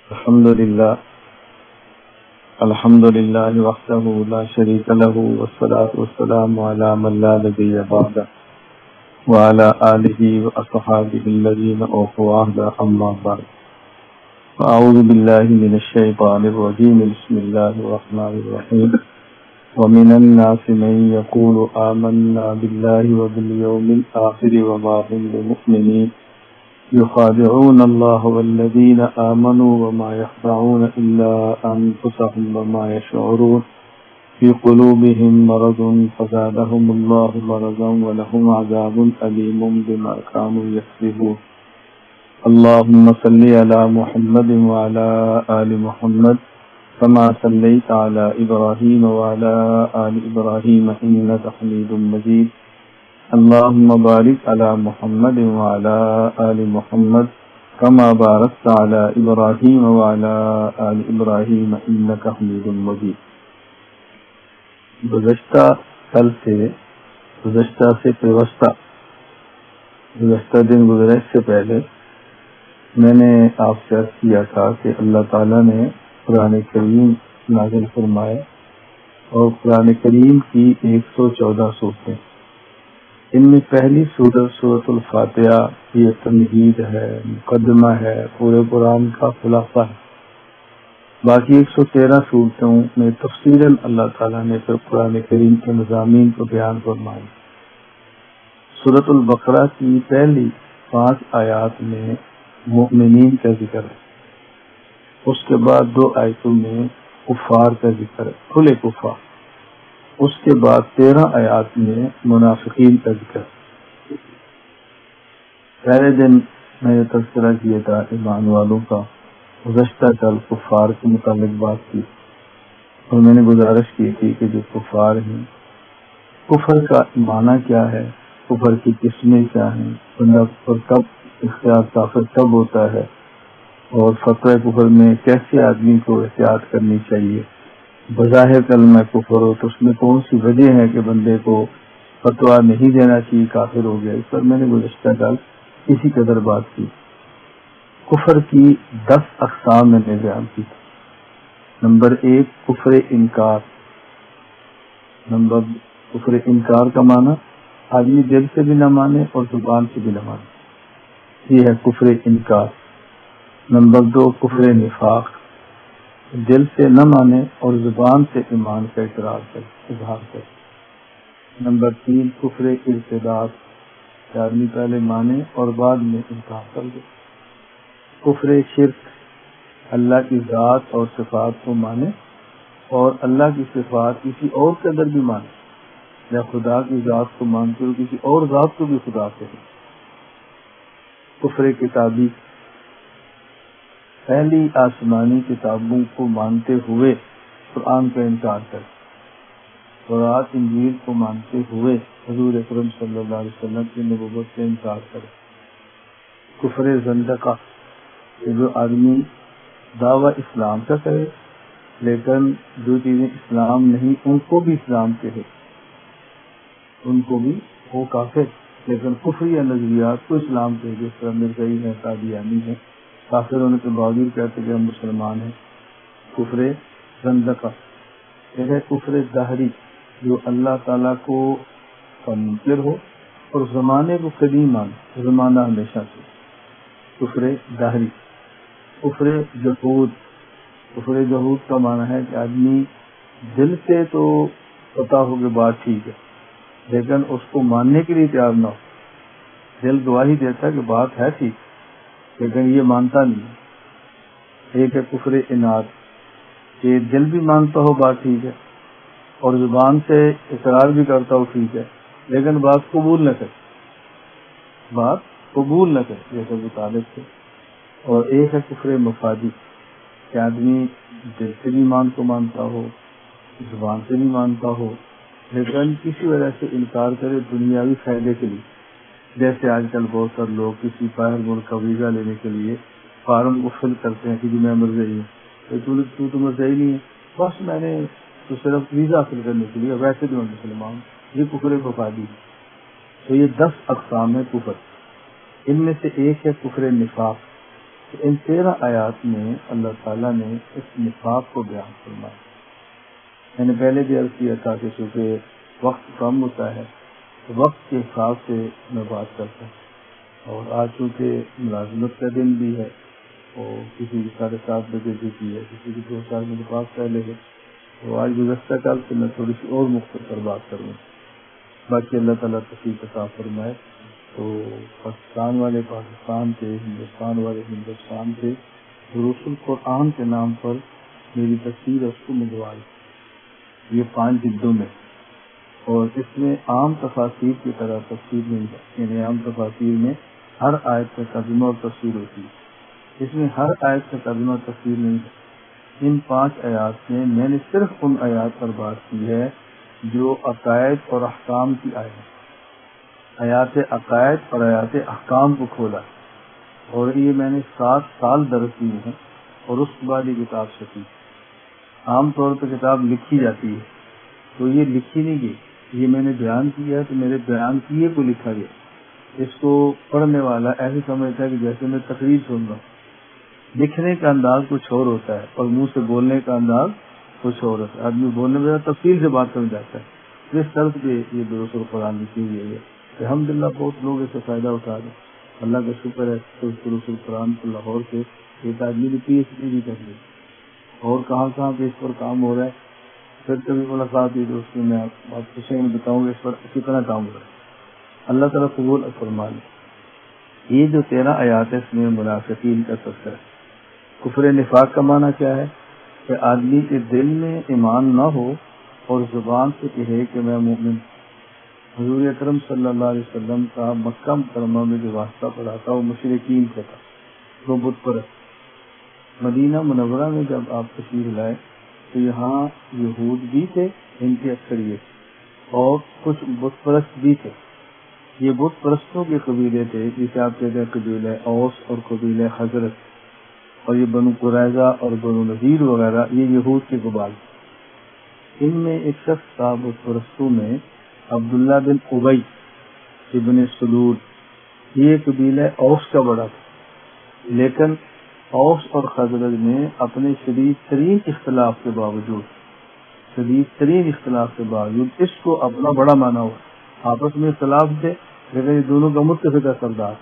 الحمد لله وحده لا شريك له والصلاة والسلام على من لا نبي بعده وعلى آله وأصحابه الذين أوفوا عهدا أما بعد فأعوذ بالله من الشيطان الرجيم بسم الله الرحمن الرحيم ومن الناس من يقول آمنا بالله وباليوم الآخر وما هم بمؤمنين يخادعون الله والذين آمنوا وما يخدعون إلا أنفسهم وما يشعرون في قلوبهم مرض فزادهم الله مرضا ولهم عذاب أليم بما كانوا يكسبون اللهم صل على محمد وعلى آل محمد كما صليت على إبراهيم وعلى آل إبراهيم إنك حميد مجيد اللهم بارك على محمد وعلى آل محمد كما باركت على إبراهيم وعلى آل إبراهيم إنك حميد مجيد. گزشتہ دن گزرے سے پہلے میں نے آپ سے عرض کیا تھا کہ اللہ تعالیٰ نے قرآن کریم نازل فرمایا اور قرآن کریم کی 114 صورتیں. ان میں پہلی سورۃ الفاتحہ یہ تمہید ہے، مقدمہ ہے، پورے قرآن کا خلاصہ ہے. باقی 113 صورتوں میں تفصیلاً اللہ تعالیٰ نے پھر قرآن کریم کے مضامین کو بیان فرمایا. سورۃ البقرہ کی پہلی 5 آیات میں مؤمنین کا ذکر ہے. اس کے بعد 2 آیتوں میں کفار کا ذکر ہے، کھلے کفار. اس کے بعد 13 آیات میں منافقین کا ذکر. پہلے دن میں یہ تذکرہ کیا تھا ایمان والوں کا، گزشتہ کل کفار کے متعلق بات کی اور میں نے گزارش کی تھی کہ جو کفار ہیں، کفر کا معنی کیا ہے، کفر کی قسمیں کیا ہیں، بندہ کفر کب اختیار کافر کب ہوتا ہے، اور فتوی کفر میں کیسے آدمی کو احتیاط کرنی چاہیے. بظاہر کلمہ کفر ہو تو اس میں کون سی وجہ ہے کہ بندے کو فتویٰ نہیں دینا چاہیے، کافر ہو گیا. اس پر میں نے گزشتہ کل اسی قدر بات کی. کفر کی 10 اقسام میں نے بیان کی تھی. نمبر 1 کفر انکار. کفر انکار کا معنی آدمی دل سے بھی نہ مانے اور زبان سے بھی نہ مانے، یہ ہے کفر انکار. نمبر 2 کفر نفاق، دل سے نہ مانے اور زبان سے ایمان کا اظہار کرے. نمبر 3 کفر ارتداد، کہ آدمی پہلے مانے اور بعد میں انکار کر دے. کفر شرک، اللہ کی ذات اور صفات کو مانے اور اللہ کی صفات کسی اور کے اندر بھی مانے، یا خدا کی ذات کو مانتے ہوئے کسی اور ذات کو بھی خدا کہے. کفر کتابی، پہلی آسمانی کتابوں کو مانتے ہوئے قرآن کا انکار کرے، تورات انجیل کو مانتے ہوئے حضور اکرم صلی اللہ علیہ وسلم کی نبوت سے انکار کرے. کفر زندقہ، کہ جو آدمی دعویٰ اسلام کا کرے لیکن جو چیزیں اسلام نہیں ان کو بھی اسلام کہے، ان کو بھی وہ کافر، لیکن کفری نظریات کو اسلام کہے، جس طرح مرزائی ہے، قادیانی ہے، کافر ہونے کے باوجود کہتے کہ ہم مسلمان ہیں. کفر زندقہ. یہ ہے کفر دہری، جو اللہ تعالیٰ کو منکر ہو اور زمانے کو قدیم مانے، زمانہ ہمیشہ سے. کفر دہری. کفر جحود. کفر جحود کا معنی ہے کہ آدمی دل سے تو پتا ہو کہ بات ٹھیک ہے لیکن اس کو ماننے کے لیے تیار نہ ہو. دل گواہی دیتا ہے کہ بات ہے ٹھیک لیکن یہ مانتا نہیں. ایک ہے کفر اناد، کہ دل بھی مانتا ہو بات ٹھیک ہے اور زبان سے اقرار بھی کرتا ہو ٹھیک ہے لیکن بات قبول نہ کرے، جیسے ابو طالب سے. اور ایک ہے کفر مفادی، کہ آدمی دل سے بھی مانتا ہو، زبان سے بھی مانتا ہو لیکن کسی وجہ سے انکار کرے دنیاوی فائدے کے لیے. جیسے آج کل بہت سارے لوگ کسی باہر ملک کا ویزا لینے کے لیے فارم کو فل کرتے ہیں کہ جی میں مرزائی ہوں، تو مرزائی نہیں ہے، بس میں نے تو صرف ویزا حاصل کرنے کے لیے، ویسے بھی میں مسلمان ہوں. یہ کفر مفادی ہے. تو یہ 10 اقسام ہے کفر. ان میں سے ایک ہے کفر نفاق، ان 13 آیات میں اللہ تعالیٰ نے اس نفاق کو بیان فرمایا. میں نے پہلے بھی عرض کیا تھا کہ چونکہ وقت کم ہوتا ہے تو وقت کے حساب سے میں بات کرتا ہوں، اور آج چونکہ ملازمت کا دن بھی ہے اور کسی کی 7:30 بجے ڈیوٹی ہے، کسی کی 2-4 منٹ پاس پہلے ہے، تو آج گزشتہ کل سے میں تھوڑی سی اور مختصر بات کروں. باقی اللہ تعالیٰ تشریف عطا فرمائے. تو پاکستان والے پاکستان کے، ہندوستان والے ہندوستان کے، دروس القرآن کے نام پر میری تفسیر ہے، اس کو منگوائی یہ 5 جلدوں میں، اور اس میں عام تفاسیر کی طرح تفسیر نہیں ہے. یعنی عام تفاسیر میں ہر آیت کا ترجمہ اور تفسیر ہوتی ہے، اس میں ہر آیت کا ترجمہ اور تفسیر نہیں ہے. ان 5 آیات میں نے صرف ان آیات پر بات کی ہے جو عقائد اور احکام کی آیت ہے. آیات عقائد اور آیات احکام کو کھولا، اور یہ میں نے 7 سال درس دیے ہیں، اور اس کے بعد یہ کتاب چھپی. عام طور پہ کتاب لکھی جاتی ہے تو یہ لکھی نہیں گئی، یہ میں نے بیان کیا تو میرے بیان کیے کو لکھا گیا. اس کو پڑھنے والا ایسے سمجھتا ہے کہ جیسے میں تقریر سن رہا ہوں. لکھنے کا انداز کچھ اور ہوتا ہے اور منہ سے بولنے کا انداز کچھ اور ہوتا ہے. آدمی بولنے میں تفصیل سے بات کرنا چاہتا ہے. اس طرح سے یہ دروس القرآن لکھی ہوئی ہے. الحمدللہ بہت لوگ اس سے فائدہ اٹھا رہے ہیں. اللہ کا شکر ہے. دروس القرآن کو لاہور سے ایک آدمی نے PhD بھی کر لی، اور کہاں پہ اس پر کام ہو رہا ہے. پھر کبھی ملاقات ہوئی تو اس میں آپ کو بتاؤں گا اس پر کتنا کام ہو رہا ہے. اللہ تعالیٰ قبول فرما لے. یہ جو 13 آیات ہے اس میں منافقین کا تذکرہ ہے. کفر نفاق کا معنی کیا ہے؟ کہ آدمی کے دل میں ایمان نہ ہو اور زبان سے کہے کہ میں مومن. حضور اکرم صلی اللہ علیہ وسلم کا مکہ مکرمہ میں جو واسطہ پڑا تھا وہ مشرکین سے تھا، وہ بت پرست. مدینہ منورہ میں جب آپ تشریف لائے تو یہاں یہود بھی تھے، ان کی اکثریت، اور کچھ بت پرست بھی تھے. یہ بت پرستوں کے قبیلے تھے، جسے آپ کہتے ہیں قبیلہ اوس اور قبیلہ خزرج، اور یہ بنو قریظہ اور بنو نذیر وغیرہ یہ یہود کے قبائل. ان میں ایک شخص تھا بت پرستوں میں، عبداللہ بن ابی ابن سلول. یہ قبیلہ اوس کا بڑا تھا، لیکن اوس اور خزرج نے اپنے شدید ترین اختلاف کے باوجود اس کو اپنا بڑا مانا ہوا. آپس میں اختلاف تھے لیکن یہ دونوں کا متفقہ سردار.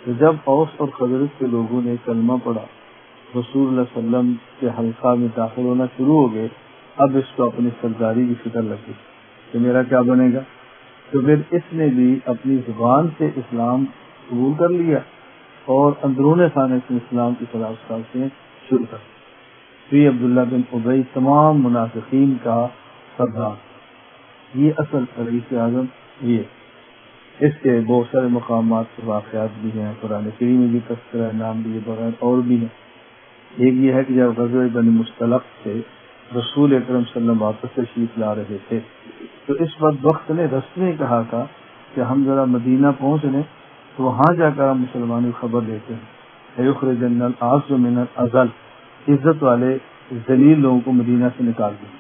تو جب اوس اور خزرج کے لوگوں نے کلمہ پڑھا، رسول اللہ صلی اللہ علیہ وسلم کے حلقہ میں داخل ہونا شروع ہو گئے. اب اس کو اپنی سرداری کی فکر لگی کہ میرا کیا بنے گا. تو پھر اس نے بھی اپنی زبان سے اسلام قبول کر لیا اور اندرون خانے سے اسلام کی خلاف سے شروع کر. یہ عبداللہ بن ابی تمام منافقین کا سردار. یہ اصل رئیس اعظم یہ. اس کے بہت سارے مقامات واقعات بھی ہیں، قرآن کریم میں بھی تذکرہ نام بھی بغیر اور بھی ہیں. ایک یہ ہے کہ جب غزوہ بنی مصطلق سے رسول اکرم صلی اللہ علیہ وسلم واپس تشریف لا رہے تھے تو اس وقت نے رسمی کہا تھا کہ ہم ذرا مدینہ پہنچ لیں تو وہاں جا کر ہم مسلمانوں کو خبر دیتے ہیں. یخرجن الاعز من الاذل، عزت والے ذلیل لوگوں کو مدینہ سے نکال دیں.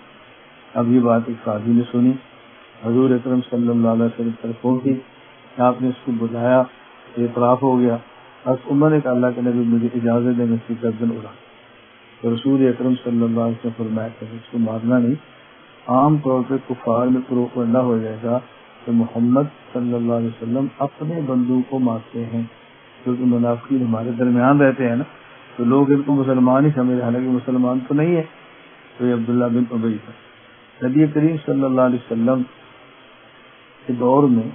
اب یہ بات ایک قاضی نے سنی، حضور اکرم صلی اللہ علیہ وسلم طرف پہنچی، آپ نے اس کو بلایا، اعتراف ہو گیا. بس عمر نے کہا اللہ کے نبی مجھے اجازت دیں میں اس کی گردن اڑا. تو رسول اکرم صلی اللہ علیہ وسلم فرمایا کہ اس کو مارنا نہیں. عام طور پہ کفار میں پروپگنڈا ہو جائے گا کہ محمد صلی اللہ علیہ وسلم اپنے بندوں کو مارتے ہیں، کیونکہ منافقین ہمارے درمیان رہتے ہیں نا، تو لوگ ان کو مسلمان ہی سمجھ، حالانکہ مسلمان تو نہیں ہے. تو یہ عبداللہ بن ابی تھا. نبی کریم صلی اللہ علیہ وسلم کے دور میں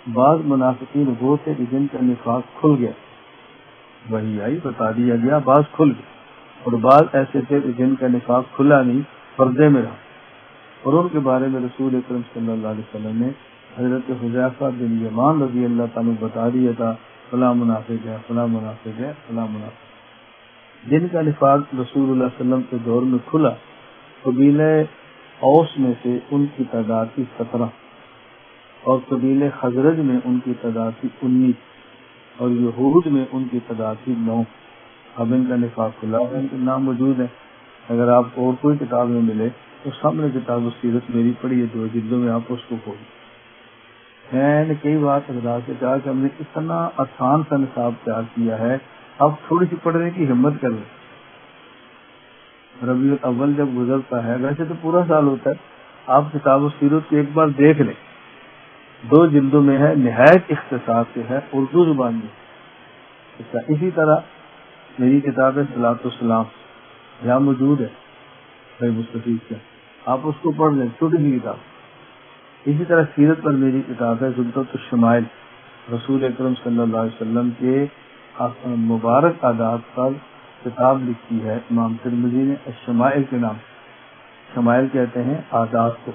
بعض منافقین وہ تھے کہ جن کا نفاق کھل گیا، وہی آئی بتا دیا گیا، بعض کھل گیا، اور بعض ایسے تھے کہ جن کا نفاق کھلا نہیں، پردے میں رہا. اور ان کے بارے میں رسول اکرم صلی اللہ علیہ وسلم نے حضرت حذیفہ بن یمان رضی اللہ تعالیٰ بتا دیا تھا فلاں منافق ہے، فلاں منافق ہے، فلاں منافق. جن کا نفاق رسول اللہ صلی اللہ علیہ وسلم کے دور میں کھلا، قبیلہ اوس میں سے ان کی تعداد تھی 17، اور قبیلہ خزرج میں ان کی تعداد تھی 19، اور یہود میں ان کی تعداد تھی 9. اب ان کا نفاق کھلا، ان کے نام موجود ہیں. اگر آپ کو اور کوئی کتاب میں ملے تو سامنے کتاب سیرت میری پڑھی ہے 2 جلدوں میں، آپ اس کو کھولیں. میں نے کئی بار حضرات سے کہا کہ ہم نے اتنا آسان سا نصاب تیار کیا ہے اب تھوڑی سی پڑھنے کی ہمت کر لیں. ربیع الاول جب گزرتا ہے، ویسے تو پورا سال ہوتا ہے، آپ کتاب السیرت کو ایک بار دیکھ لیں. 2 جلدوں میں ہے، نہایت اختصار سے ہے، اردو زبان میں. اسی طرح میری کتاب ہے صلاۃ السلام، یہاں موجود ہے بھائی مستفید سے، آپ اس کو پڑھ لیں، چھوٹی سی کتاب. اسی طرح سیرت پر میری کتاب ہے زبدۃ الشمائل، رسول اکرم صلی اللہ علیہ وسلم کے مبارک عادات پر کتاب لکھی ہے امام ترمذی نے الشمائل کے نام. شمائل کہتے ہیں عادات کو،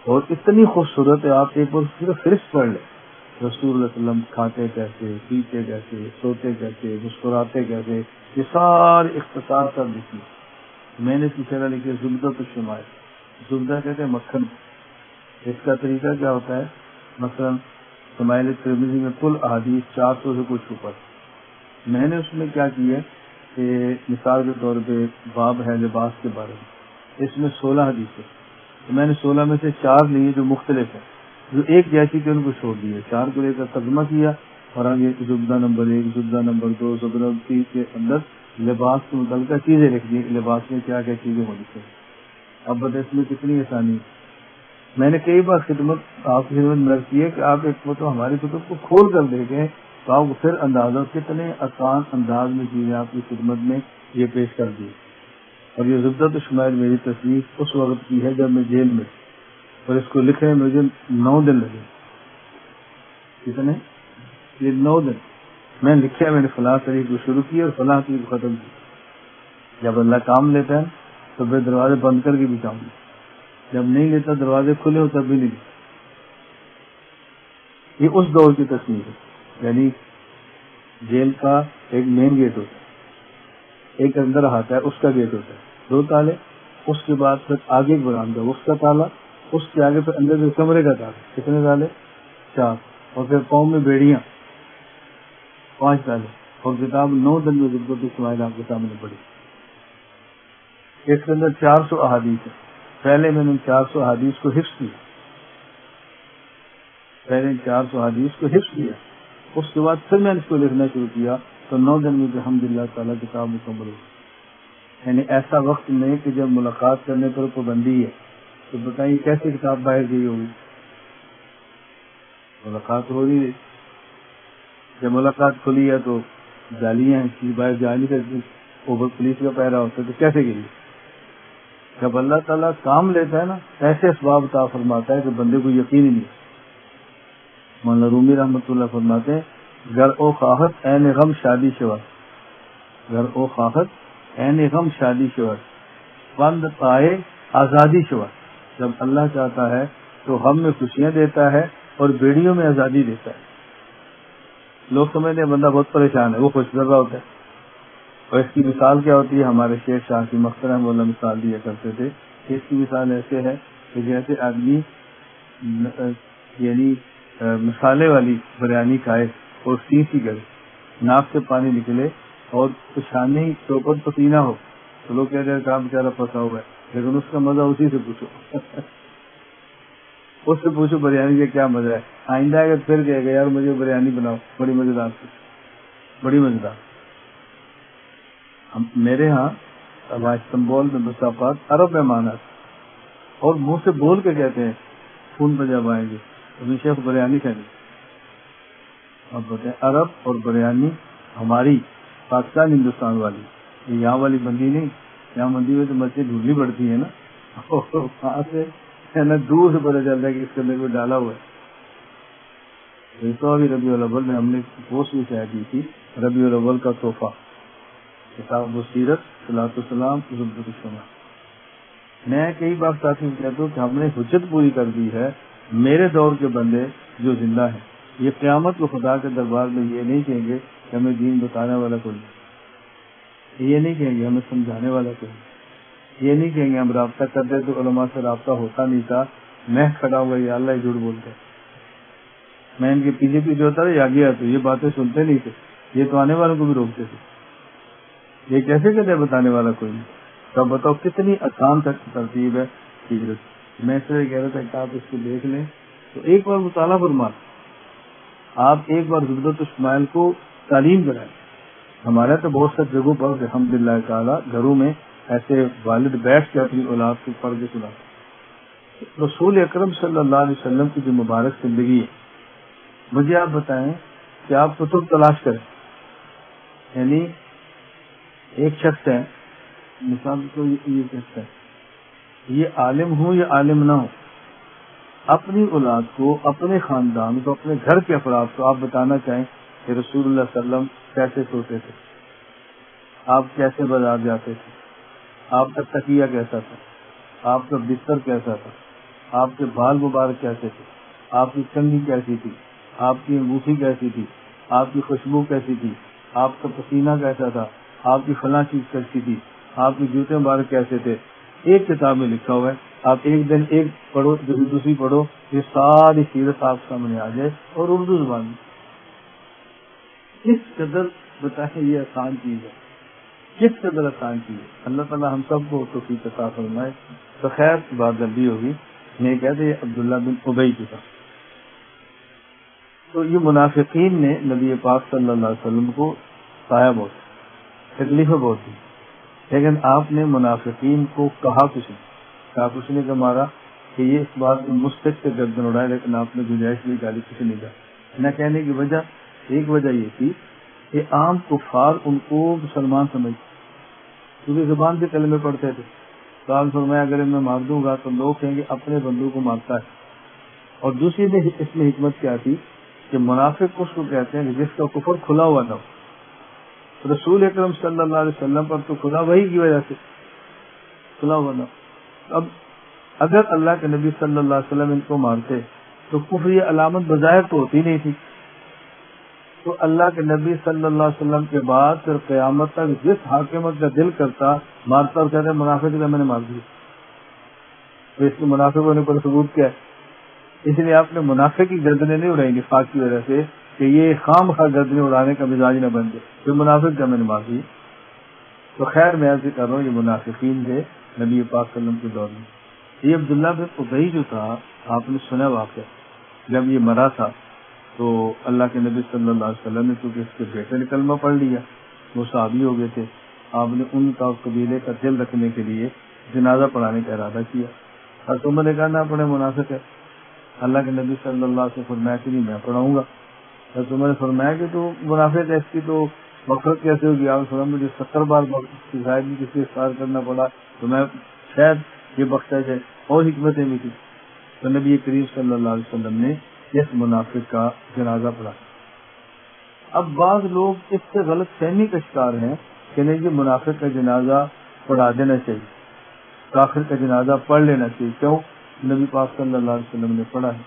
اور اتنی خوبصورت ہے، آپ ایک بار صرف فہرست پڑھ لیں. رسول اللہ علیہ وسلم کھاتے کیسے، پیتے کیسے، سوتے کیسے، مسکراتے کیسے، یہ سارے اختصار کر لکھی. میں نے اس کی شرح لکھی ہے زبدۃ الشمائل. زبدہ کہتے ہیں مکھن. اس کا طریقہ کیا ہوتا ہے؟ مثلا شمائل ترمذی میں کل احادیث 400 سے کچھ اوپر. میں نے اس میں کیا کیا کہ مثال کے طور پہ باب ہے لباس کے بارے میں، اس میں 16 حدیث ہے، تو میں نے 16 میں سے 4 لیے جو مختلف ہیں، جو ایک جیسی تھی ان کو چھوڑ دیا، 4 کو لے کر ترجمہ کیا، اور آگے زبدہ نمبر 1، زبدہ نمبر 2، زبدہ نمبر 3 کے اندر لباس کے متعلقہ چیزیں لکھ دی، لباس میں کیا کیا چیزیں ہونی چاہیے. اب بتا اس میں کتنی آسانی. میں نے کئی بار خدمت آپ کی خدمت میں کی ہے کہ آپ ایک تو ہماری کتب کو کھول کر دیکھیں تو آپ کو پھر اندازہ کتنے آسان انداز میں چیزیں آپ کی خدمت میں یہ پیش کر دی. اور یہ زبدۃ الشمائل میری تصنیف اس وقت کی ہے جب میں جیل میں تھی، اور اس کو لکھنے میں مجھے 9 دن لگے. کتنے؟ یہ 9 دن میں لکھا. میں نے فلاں تاریخ کو شروع کی اور فلاں تاریخ کو ختم کی. جب اللہ کام لیتا ہے تو پھر دروازے بند کر کے بھی کام لیتا، جب نہیں لیتا دروازے کھلے ہو تب بھی نہیں لیتا. یہ اس دور کی تصنیف ہے. یعنی جیل کا ایک مین گیٹ ہوتا ہے، ایک اندر آتا ہے اس کا گیٹ ہوتا ہے 2 تالے، اس کے بعد پھر آگے ایک برآمدہ اس کا تالا، اس کے آگے پھر اندر کے کمرے کا تالا. کتنے تالے؟ 4. اور پھر پاؤں میں بیڑیاں 5 تالے. اور کتاب 9 دن میں زبدۃ الشمائل آپ کے سامنے پڑی. اس کے اندر 400 احادیث ہے. پہلے میں نے 400 احادیث کو حفظ کیا، اس کے بعد پھر میں نے اس کو لکھنا شروع کیا تو 9 دن میں الحمدللہ تعالیٰ کتاب مکمل ہوئی. یعنی ایسا وقت نہیں کہ جب ملاقات کرنے پر پابندی ہے تو بتائیے کیسے کتاب باہر گئی ہوگی. ملاقات ہو رہی ہے، جب ملاقات کھلی ہے تو جالیاں ہیں، چیز باہر جا نہیں سکتی، اوپر پولیس کا پہرا ہوتا ہے، تو کیسے گئی؟ جب اللہ تعالیٰ کام لیتا ہے نا ایسے اسباب عطا فرماتا ہے کہ بندے کو یقین ہی نہیں. مولانا رومی رحمۃ اللہ فرماتے ہیں گر او خواہت این غم شادی شور، گر او خواہت این غم شادی شور، بند پائے آزادی شور. جب اللہ چاہتا ہے تو غم میں خوشیاں دیتا ہے اور بیڑیوں میں آزادی دیتا ہے. لوگ سمجھتے ہیں بندہ بہت پریشان ہے، وہ خوش کر رہا ہوتا ہے. اور اس کی مثال کیا ہوتی ہے؟ ہمارے شیخ شاہ کی مخترم مولانا مثال دیا کرتے تھے. اس کی مثال ایسے ہے کہ جیسے آدمی یعنی مسالے والی بریانی کھائے اور سی کرے، ناک سے پانی نکلے اور پچھانے کے اوپر پسینہ ہو تو لوگ کہتے ہیں کہاں بیچارہ پھنسا ہوا ہے، لیکن اس کا مزہ اسی سے پوچھو. اس سے پوچھو بریانی کا کیا مزہ ہے. آئندہ اگر پھر کہے گا یار مجھے بریانی بناؤ، بڑی مزیدار تھی، بڑی مزیدار. میرے ہاں استنبول میں مسافات عرب مہمان آتے اور منہ سے بول کے کہتے ہیں فون پہ جب آئیں گے تو شیخ بریانی کھائیں گے. آپ بتائیں عرب اور بریانی ہماری پاکستان ہندوستان والی، یہ یہاں والی بندی نہیں. یہاں بندی میں تو مرچیں ڈھونڈنی پڑتی ہے نا، وہاں سے دور سے پتہ چلتا ہے کہ اس کے اندر ڈالا ہوا ہے. تو ابھی ربیع الاول میں ہم نے پوسٹ بھی شائع کی تھی، ربیع الاول کا تحفہ، کتاب السیرت، صلاۃ السلام، زبدۃ الشمائل. میں کئی بار ساتھی سے کہتا ہوں کہ ہم نے حجت پوری کر دی ہے. میرے دور کے بندے جو زندہ ہیں یہ قیامت کو خدا کے دربار میں یہ نہیں کہیں گے کہ ہمیں دین بتانے والا کوئی نہیں، یہ نہیں کہیں گے ہمیں سمجھانے والا کوئی نہیں، یہ نہیں کہیں گے ہم رابطہ کرتے تو علماء سے رابطہ ہوتا نہیں تھا، میں کھڑا ہوا یا اللہ جھوٹ بولتے. میں ان کے پیچھے ہوتا تھا یا گیا تو یہ باتیں سنتے نہیں تھے، یہ تو آنے والوں کو بھی روکتے تھے. یہ کیسے کہتے بتانے والا کوئی نہیں. تو بتاؤ کتنی آسان ترتیب ہے ہجرت. میں اس لیے کہہ رہا تھا کہ آپ اس کو دیکھ لیں تو ایک بار مطالعہ فرما، آپ ایک بار زبدۃ الشمائل کو تعلیم کرائیں. ہمارے تو بہت سے جگہوں پر الحمدللہ تعالیٰ گھروں میں ایسے والد بیٹھ کے اپنی اولاد کو پڑھ کے سناتے. رسول اکرم صلی اللہ علیہ وسلم کی جو مبارک زندگی ہے، مجھے آپ بتائیں کہ آپ کتب تلاش کریں. یعنی ایک شخص ہے، مثال کو یہ شخص ہے، یہ عالم ہو یا عالم نہ ہو، اپنی اولاد کو، اپنے خاندان کو، اپنے گھر کے افراد کو آپ بتانا چاہیں کہ رسول اللہ صلی اللہ علیہ وسلم کیسے سوتے تھے، آپ کیسے بازار جاتے تھے، آپ کا تکیہ کیسا تھا، آپ کا بستر کیسا تھا، آپ کے بال مبارک کیسے تھے، آپ کی کنگھی کیسی تھی، آپ کی انگوٹھی کیسی تھی، آپ کی خوشبو کیسی تھی، آپ کا پسینہ کیسا تھا، آپ کی فلاں چیز کیسی تھی، آپ کے جوتے مبارک کیسے تھے. ایک کتاب میں لکھا ہوا ہے، آپ ایک دن ایک پڑھو، دوسری پڑھو، یہ ساری سیرت آپ سامنے آ جائے، اور اردو زبان میں. کس قدر بتائیں یہ آسان چیز ہے، کس قدر آسان چیز ہے. اللہ تعالیٰ ہم سب کو توفیق عطا فرمائے. تو خیر بات جلدی ہوگی. میں کہتے ہیں عبداللہ بن ابی کی طرف. تو یہ منافقین نے نبی پاک صلی اللہ علیہ وسلم کو سایہ بہت تکلیفیں بہت دی، لیکن آپ نے منافقین کو کہا کچھ نہیں کہ مارا کہ یہ اس بات میں مستق سے گردن اڑائے، لیکن آپ نے گنجائش بھی گالی کسی نہیں دی. نہ کہنے کی وجہ، ایک وجہ یہ تھی کہ عام کفار ان کو مسلمان سمجھتے، کیونکہ زبان سے کلمے پڑھتے تھے. تو آپ فرمایا اگر میں مار دوں گا تو لوگ کہیں گے اپنے بندوں کو مارتا ہے. اور دوسری میں اس میں حکمت کیا تھی کہ منافق اس کو کہتے ہیں کہ جس کا کفر کھلا ہوا نہ ہو. رسول اکرم صلی اللہ علیہ وسلم پر تو کھلا وہی کی وجہ سے کھلا ہوا نہ ہو. اب اگر اللہ کے نبی صلی اللہ علیہ وسلم ان کو مارتے تو کفر یہ علامت بظاہر تو ہوتی نہیں تھی. تو اللہ کے نبی صلی اللہ علیہ وسلم کے بعد پھر قیامت تک جس حاکمت کا دل کرتا مارتا اور کہتے ہیں منافق میں نے مار دیا. تو اس کے منافق ہونے پر ثبوت کیا ہے؟ اس لیے آپ نے منافق کی گردنیں نہیں اڑائی نفاق کی وجہ سے کہ یہ خام خواہ گردنیں اڑانے کا مزاج نہ بن جائے، پھر منافق کا میں نے مار دی. تو خیر میں عرض کر رہا ہوں یہ منافقین تھے نبی پاک صلی اللہ علیہ وسلم کے دور میں. یہ عبداللہ بن ابی جو تھا، آپ نے سنا واقعہ، جب یہ مرا تھا تو اللہ کے نبی صلی اللہ علیہ وسلم نے چونکہ اس کے بیٹے نے کلمہ پڑھ لیا، وہ صحابی ہو گئے تھے، آپ نے ان کا قبیلے کا دل رکھنے کے لیے جنازہ پڑھانے کا ارادہ کیا. حضرت عمر نے کہا نہ پڑھے منافق ہے. اللہ کے نبی صلی اللہ علیہ وسلم فرمایا کہ نہیں میں پڑھاؤں گا. حضرت عمر نے فرمایا کہ تو منافق ہے، اس کی تو مغفرت کیسے ہوگی؟ آپ نے مجھے 70 بار ظاہر میں کسی اختیار کرنا پڑا تو میں شاید یہ بخشش ہے اور حکمتیں بھی تھی. تو نبی کریم صلی اللہ علیہ وسلم نے اس منافق کا جنازہ پڑھا. اب بعض لوگ اس سے غلط فہمی کا شکار ہیں کہ نہیں یہ منافق کا جنازہ پڑھا دینا چاہیے، کافر کا جنازہ پڑھ لینا چاہیے. کیوں؟ نبی پاک صلی اللہ علیہ وسلم نے پڑھا ہے.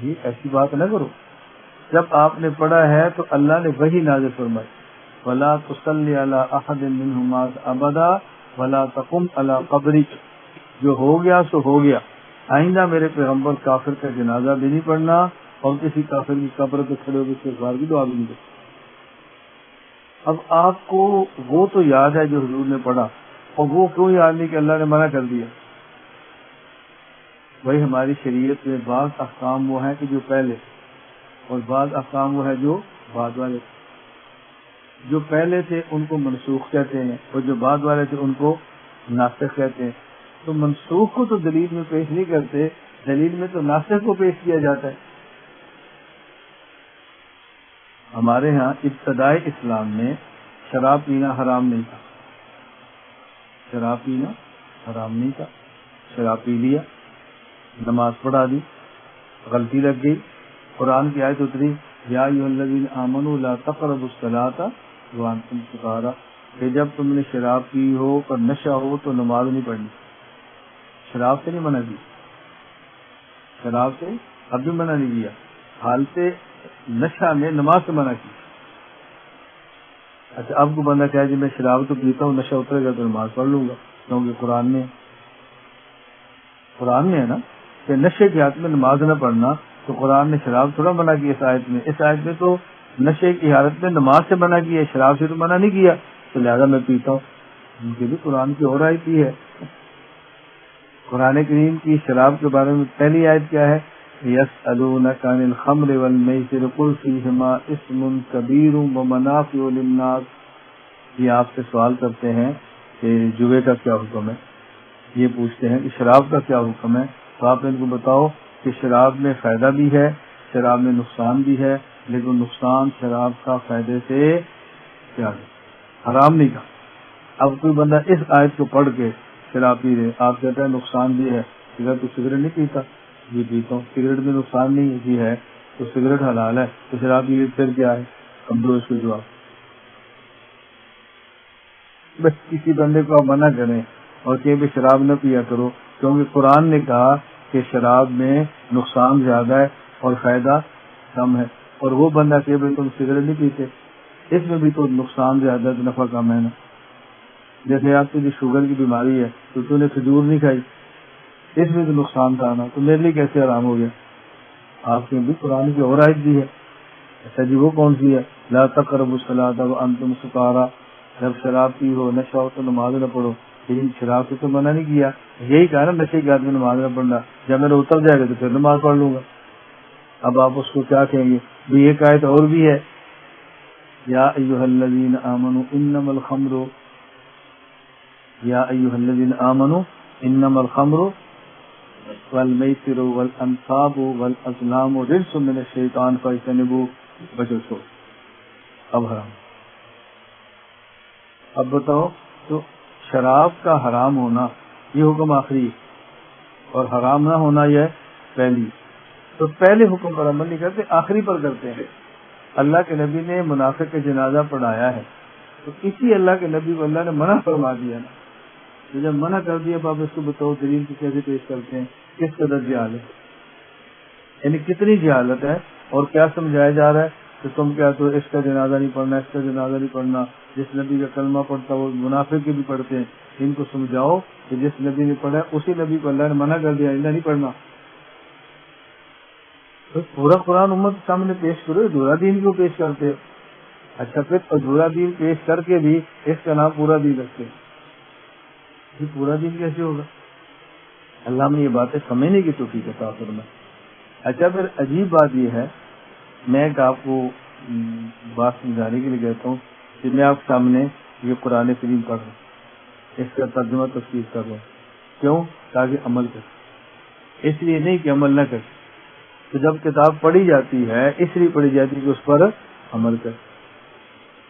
یہ ایسی بات نہ کرو. جب آپ نے پڑھا ہے تو اللہ نے وحی نازل فرمائی، وَلَا تُصَلِّ عَلَىٰ أَحَدٍ مِّنْهُمْ مَاتَ أَبَدًا وَلَا تَقُمْ عَلَىٰ قَبْرِهِ. جو ہو گیا سو ہو گیا، آئندہ میرے پیغمبر کافر کا جنازہ بھی نہیں پڑھنا اور کسی کافر کی قبر پہ کھڑے ہو کے استغفار کی دعا بھی نہیں کرنا. اب آپ کو وہ تو یاد ہے جو حضور نے پڑھا، اور وہ کیوں یاد نہیں کہ اللہ نے منع کر دیا. وہی ہماری شریعت میں بعض احکام وہ ہیں کہ جو پہلے، اور بعض احکام وہ ہے جو بعد والے. جو پہلے تھے ان کو منسوخ کہتے ہیں، اور جو بعد والے تھے ان کو ناسخ کہتے ہیں. تو منسوخ کو تو دلیل میں پیش نہیں کرتے، دلیل میں تو ناسخ کو پیش کیا جاتا ہے. ہمارے ہاں ابتدائی اسلام میں شراب پینا حرام نہیں تھا. شراب پینا حرام نہیں تھا. شراب پی لیا، نماز پڑھا دی، غلطی لگ گئی، قرآن کی آیت اتری یا ایھا الذین آمنوا لا تقربوا الصلاۃ وانتم سکارى، کہ جب تم نے شراب پی ہو اور نشہ ہو تو نماز نہیں پڑھنی. شراب سے نہیں منع کی، شراب سے اب بھی منع نہیں کیا، حالت نشہ میں نماز سے منع کی. اچھا اب کو بندہ کہے جی میں شراب تو پیتا ہوں، نشہ اترے گا تو نماز پڑھ لوں گا، کیونکہ قرآن میں ہے نا کہ نشے کی حالت میں نماز نہ پڑھنا. تو قرآن نے شراب تھوڑا منع کی اس آیت میں. اس آیت میں تو نشے کی حالت میں نماز سے منع کی ہے، شراب سے تو منع نہیں کیا. تو لہذا میں پیتا ہوں. مجھے بھی قرآن کی اور آیت ہی ہے. قرآن کریم کی شراب کے بارے میں پہلی آیت کیا ہے یسألونک عن الخمر والمیسر قل فیہما اسم کبیر ومنافع للناس، یہ آپ سے سوال کرتے ہیں کہ جوے کا کیا حکم ہے، یہ پوچھتے ہیں کہ شراب کا کیا حکم ہے، تو آپ ان کو بتاؤ کہ شراب میں فائدہ بھی ہے، شراب میں نقصان بھی ہے، لیکن نقصان شراب کا فائدے سے کیا ہے، حرام نہیں کا۔ اب کوئی بندہ اس آیت کو پڑھ کے شراب پی رہے، آپ کہتے ہیں نقصان بھی ہے، تو سگریٹ نہیں پیتا، جی پیتا ہوں، سگریٹ میں نقصان نہیں ہے، جی ہے، تو سگریٹ حلال ہے، تو شراب پی پھر کیا ہے، ہم دو اس کو جواب۔ بس کسی بندے کو آپ منع کریں اور کہ بھی شراب نہ پیا کرو، کیونکہ قرآن نے کہا کہ شراب میں نقصان زیادہ ہے اور فائدہ کم ہے، اور وہ بندہ کہ بھی تم سگریٹ نہیں پیتے، اس میں بھی تو نقصان زیادہ ہے، نفع کم ہے نا۔ جیسے آپ کو جو شوگر کی بیماری ہے تو تم نے کھجور نہیں کھائی، اس میں تو نقصان تھا نا، تو میرے لیے کیسے آرام ہو گیا؟ آپ کے بھی قرآن کی اور آیت بھی ہے۔ اچھا جی، وہ کون سی ہے؟ لا تقربوا الصلاۃ وانتم سکارى، جب شراب پی ہو، نشہ ہو تو نماز نہ پڑھو، لیکن شراب سے تو منع نہیں کیا، یہی کہا نا نشے کے آدمی نماز نہ پڑھنا، جب میرا اتر جائے گا تو پھر نماز پڑھ لوں گا۔ اب آپ اس کو کیا کہیں گے؟ بھی ایک آیت اور بھی ہے، یا ایھا الذین آمنوا انما الخمر، یا ایھا الذین آمنوا انما الخمر والمیسر والانصاب والازلام رجس من الشیطان فاجتنبوہ، بچو چھوڑ، اب حرام۔ اب بتاؤ، تو شراب کا حرام ہونا یہ حکم آخری ہے، اور حرام نہ ہونا یہ پہلی، تو پہلے حکم پر عمل نہیں کرتے، آخری پر کرتے ہیں۔ اللہ کے نبی نے منافق کا جنازہ پڑھایا ہے، تو اسی اللہ کے نبی کو اللہ نے منع فرما دیا نا، تو جب منع کر دیا، اب آپ اس کو بتاؤ دلیل کو کیسے پیش کرتے ہیں، کس قدر جہالت، یعنی کتنی جہالت ہے، اور کیا سمجھایا جا رہا ہے کہ تم کیا تو اس کا جنازہ نہیں پڑھنا، اس کا جنازہ نہیں پڑھنا، جس نبی کا کلمہ پڑھتا وہ منافق کے بھی پڑھتے ہیں، ان کو سمجھاؤ کہ جس نبی نے پڑھا اسی نبی کو اللہ نے منع کر دیا، اللہ نہیں پڑھنا۔ تو پورا قرآن امت کے سامنے پیش کرو، ادھورا دین کو پیش کرتے ہو۔ اچھا پھر ادھورا دین پیش کر کے بھی اس کا نام پورا دین رکھتے ہیں، یہ پورا دین کیسے ہوگا؟ اللہ نے یہ باتیں سمجھنے کی توفیق عطا فرمائے۔ اچھا پھر عجیب بات یہ ہے، میں ایک آپ کو بات سمجھانے کے لیے کہتا ہوں کہ میں آپ کے سامنے یہ قرآن کریم پڑھ رہا ہوں، اس کا ترجمہ تفسیر کر رہا ہوں، کیوں؟ تاکہ عمل کر، اس لیے نہیں کہ عمل نہ کر۔ تو جب کتاب پڑھی جاتی ہے اس لیے پڑھی جاتی ہے کہ اس پر عمل کر۔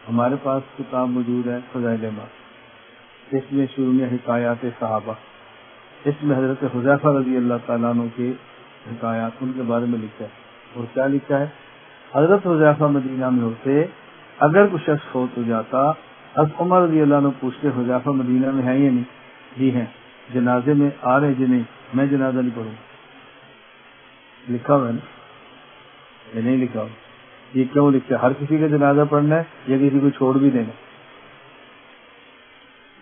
ہمارے پاس کتاب موجود ہے فضائل اعمال، اس میں شروع میں حکایات صحابہ، اس میں حضرت حذیفہ رضی اللہ تعالیٰ عنہ کے حکایات، ان کے بارے میں لکھا ہے۔ اور کیا لکھا ہے؟ حضرت حذیفہ مدینہ میں ہوتے، اگر کوئی شخص فوت ہو جاتا، حضرت عمر رضی اللہ عنہ پوچھتے حذیفہ مدینہ میں ہیں یا نہیں؟ جی ہیں، جنازے میں آ رہے جی نہیں، میں جنازہ نہیں پڑھوں۔ لکھا ہوا ہے نا؟ یہ نہیں لکھا ہوا، یہ کیوں لکھا ہے؟ ہر کسی کا جنازہ پڑھنا ہے یا کسی کو چھوڑ بھی دینا؟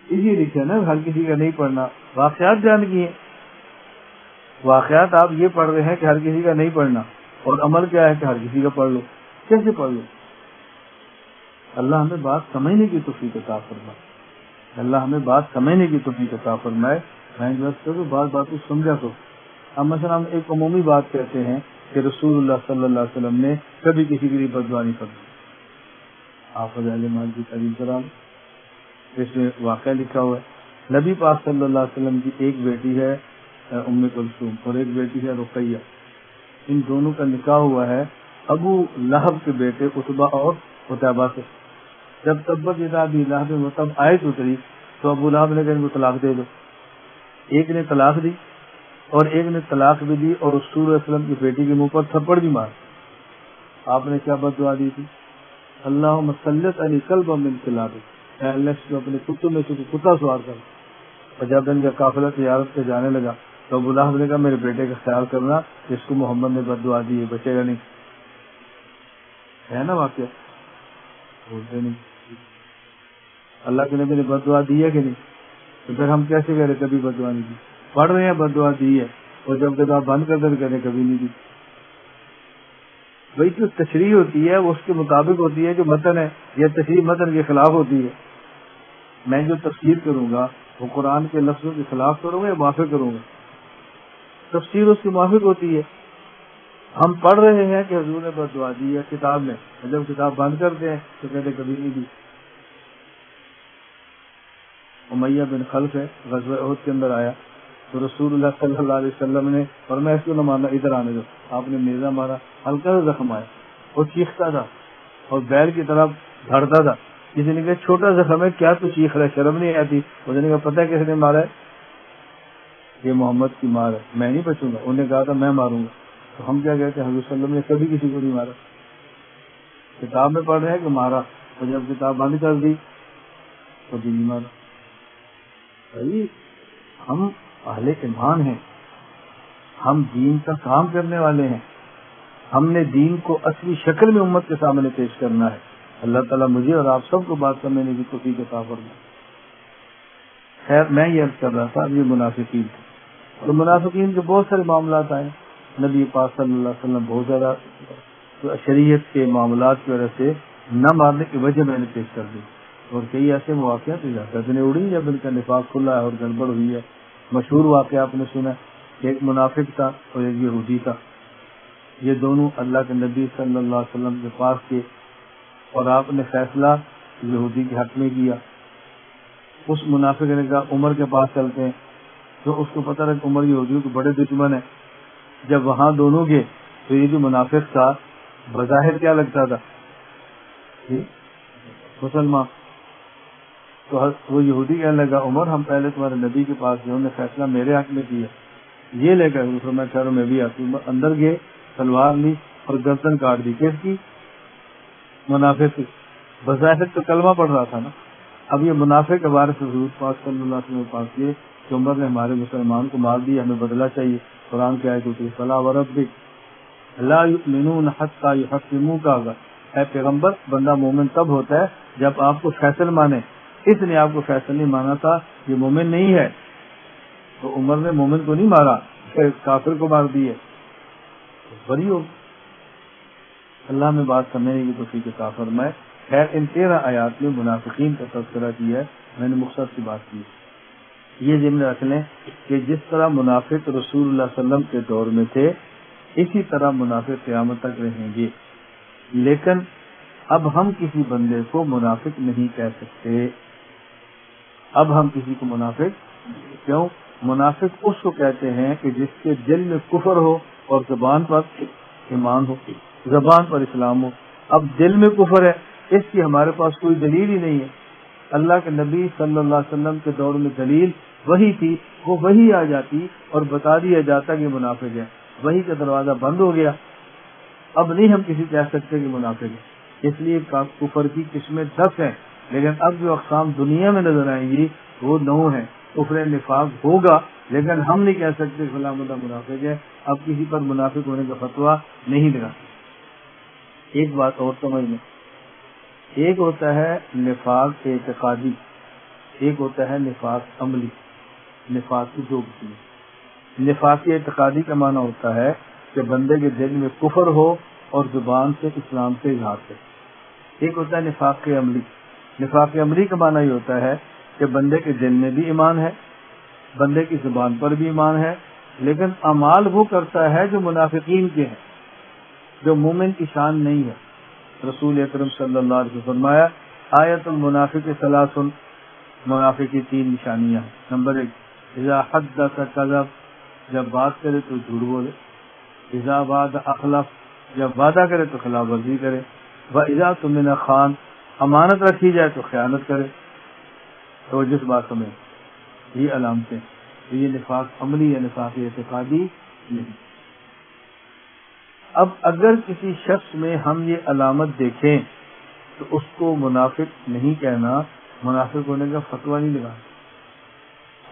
اسی لکھا ہے نا، ہر کسی کا نہیں پڑھنا۔ واقعات جان کی ہیں، واقعات آپ یہ پڑھ رہے ہیں کہ ہر کسی کا نہیں پڑھنا، اور عمل کیا ہے کہ ہر کسی کا پڑھ لو۔ کیسے پڑھ لو؟ اللہ ہمیں بات سمجھنے کی توفیق عطا فرمائے، اللہ ہمیں بات سمجھنے کی توفیق عطا فرمائے۔ میں بات کو سمجھا کرو۔ اب مثلا ہم ایک عمومی بات کہتے ہیں کہ رسول اللہ صلی اللہ علیہ وسلم نے کبھی کسی کے لیے بددعا نہیں فرمائی۔ آپ فضائل اعمال کی تعلیم کرا، اس میں واقعہ لکھا ہوا ہے۔ نبی پاک صلی اللہ علیہ وسلم کی ایک بیٹی ہے ام کلثوم، اور ایک بیٹی ہے رقیہ، ان دونوں کا نکاح ہوا ہے ابو لہب کے بیٹے عتبہ اور عتیبہ سے۔ جب تبت یدا ابی لہب وتب آیت اتری تو ابو لہب نے کہا ان کو طلاق دے دو۔ ایک نے طلاق دی اور ایک نے طلاق بھی دی، اور رسول اللہ علیہ وسلم کی بیٹی کے منہ پر تھپڑ بھی مار۔ آپ نے کیا بد دعا دی تھی؟ اللہم سلط علی کلبا من کلابک، اے اللہ اس کو اپنے کتوں میں سے کتا سوار کر۔ اور جب ان کا قافلہ تجارت پہ جانے لگا تو ابو لہب نے کہا میرے بیٹے کا خیال کرنا، جس کو محمد نے بد دعا دی ہے بچے گا نہیں۔ ہے نا واقعہ؟ بولتے نہیں۔ اللہ کے نبی نے بد دعا دی ہے کہ نہیں؟ تو پھر ہم کیسے کہہ رہے کبھی بد دعا نہیں دی؟ پڑھ رہے ہیں بد دعا دی ہے، اور جب کتاب بند کر دے کہنے کبھی نہیں دی۔ وہی جو تشریح ہوتی ہے وہ اس کے مطابق ہوتی ہے جو متن ہے، یہ تشریح متن کے خلاف ہوتی ہے۔ میں جو تفسیر کروں گا وہ قرآن کے لفظوں کے خلاف کروں گا یا موافق کروں گا؟ تفسیر اس کے موافق ہوتی ہے۔ ہم پڑھ رہے ہیں کہ حضور نے بد دعا دی ہے کتاب میں، جب کتاب بند کرتے ہیں تو کہتے کبھی نہیں دی۔ امیہ بن خلف ہے، غزوہ احد کے اندر آیا تو رسول اللہ صلی اللہ علیہ وسلم نے فرمایا اس کو نہ مارنا، ادھر آنے دو۔ آپ نے نیزہ مارا، ہلکا سا زخم آیا، وہ چیختا تھا اور بیل کی طرف دھڑتا تھا۔ کسی نے کہا چھوٹا زخم ہے، کیا تو چیخ رہا ہے، شرم نہیں آتی؟ اس نے کہا پتہ ہے کس نے مارا ہے؟ یہ محمد کی مار ہے، میں نہیں بچوں گا۔ انہوں نے کہا تھا میں ماروں گا۔ تو ہم کیا کہتے ہیں، حضور صلی اللہ علیہ وسلم نے کبھی کسی کو نہیں مارا، کتاب میں پڑھ رہے ہیں کہ مارا، اور جب کتاب بند کر دی تو بھی نہیں مارا۔ بھائی ہم اہل ایمان ہیں، ہم دین کا کام کرنے والے ہیں، ہم نے دین کو اصلی شکل میں امت کے سامنے پیش کرنا ہے۔ اللہ تعالیٰ مجھے اور آپ سب کو بات سمجھنے کی توفیق عطا فرمائے۔ خیر میں یہ عرض کر رہا تھا، اب یہ منافقین تھے، تو منافقین کے بہت سارے معاملات آئے، نبی پاک صلی اللہ علیہ وسلم بہت زیادہ شریعت کے معاملات کی وجہ سے نہ مارنے کی وجہ میں نے پیش کر دی، اور کئی ایسے مواقع تھے گردنیں اڑی جب ان کا نفاق کھلا ہے اور گڑبڑ ہوئی ہے۔ مشہور واقعہ آپ نے سنا، ایک منافق تھا اور ایک یہودی تھا، یہ دونوں اللہ کے نبی صلی اللہ علیہ وسلم کے پاس تھے، اور آپ نے فیصلہ یہودی کے حق میں کیا۔ اس منافق نے کہا عمر کے پاس چلتے ہیں، تو اس کو پتہ رہا کہ عمر یہودیوں کے بڑے دشمن ہیں۔ جب وہاں دونوں گئے تو یہ جو منافق تھا بظاہر کیا لگتا تھا، مسلمان، تو وہ یہودی کہنے لگا عمر ہم پہلے تمہارے نبی کے پاس گئے، انہوں نے فیصلہ میرے حق میں کیا، یہ لے کر میں کہہ رہا ہوں میں بھی آتی ہوں۔ اندر گئے، تلوار لی اور گردن کاٹ دی۔ کس کی؟ منافق کی۔ بظاہر تو کلمہ پڑھ رہا تھا نا۔ اب یہ منافق کے بارے سے حضور پاک صلی اللہ علیہ وسلم کے پاس گئے کہ عمر نے ہمارے مسلمان کو مار دیا، ہمیں بدلہ چاہیے۔ قرآن کی آیت اتری فلا وربک لا یؤمنون حتی یحکموک، اے پیغمبر بندہ مومن تب ہوتا ہے جب آپ کو فیصل مانے، اس نے آپ کو فیصل نہیں مانا تھا، یہ مومن نہیں ہے۔ تو عمر نے مومن کو نہیں مارا، کافر کو مار دیے، بری ہو۔ اللہ میں بات سمجھنے کی توفیق عطا فرمائے۔ خیر ان 13 آیات میں منافقین کا تذکرہ کیا ہے، میں نے مختصر سی بات کی۔ یہ ذمہ رکھ لیں کہ جس طرح منافق رسول اللہ صلی اللہ علیہ وسلم کے دور میں تھے اسی طرح منافق قیامت تک رہیں گے، لیکن اب ہم کسی بندے کو منافق نہیں کہہ سکتے۔ اب ہم کسی کو منافق کیوں؟ منافق اس کو کہتے ہیں کہ جس کے دل میں کفر ہو اور زبان پر ایمان ہو، زبان پر اسلام ہو۔ اب دل میں کفر ہے، اس کی ہمارے پاس کوئی دلیل ہی نہیں ہے۔ اللہ کے نبی صلی اللہ علیہ وسلم کے دور میں دلیل وہی تھی، وہ وہی آ جاتی اور بتا دیا جاتا کہ منافق ہے، وہی کا دروازہ بند ہو گیا۔ اب نہیں ہم کسی کہہ سکتے کہ منافق ہے، اس لیے کفر کی قسمیں 10 ہیں، لیکن اب جو اقسام دنیا میں نظر آئیں گی وہ 9 ہیں۔ کفر نفاق ہوگا لیکن ہم نہیں کہہ سکتے فلاں بندہ منافق ہے، اب کسی پر منافق ہونے کا فتویٰ نہیں لگا۔ ایک بات اور سمجھ لیں، ایک ہوتا ہے نفاق اعتقادی، ایک ہوتا ہے نفاق عملی۔ نفاق کی دو قسمیں، نفاق اعتقادی کا معنی ہوتا ہے کہ بندے کے دل میں کفر ہو اور زبان سے اسلام سے اظہار کرے۔ ایک ہوتا ہے نفاق عملی۔ نفاق عملی کا معنی یہ ہوتا ہے کہ بندے کے دل میں بھی ایمان ہے، بندے کی زبان پر بھی ایمان ہے، لیکن اعمال وہ کرتا ہے جو منافقین کے ہیں، جو مومن کی شان نہیں ہے۔ رسول اکرم صلی اللہ علیہ وسلم فرمایا آیت المنافق ثلاث، منافق کی 3 نشانیاں ہیں۔ نمبر 1 اذا حدث کذب، جب بات کرے تو جھوٹ بولے، اذا وعد اخلف، جب وعدہ کرے تو خلاف ورزی کرے، واذا اؤتمن خان، امانت رکھی جائے تو خیانت کرے۔ تو جس بات میں یہ علامتیں، یہ نفاق عملی ہے، نفاق اعتقادی نہیں۔ اب اگر کسی شخص میں ہم یہ علامت دیکھیں تو اس کو منافق نہیں کہنا، منافق ہونے کا فتویٰ نہیں لگانا۔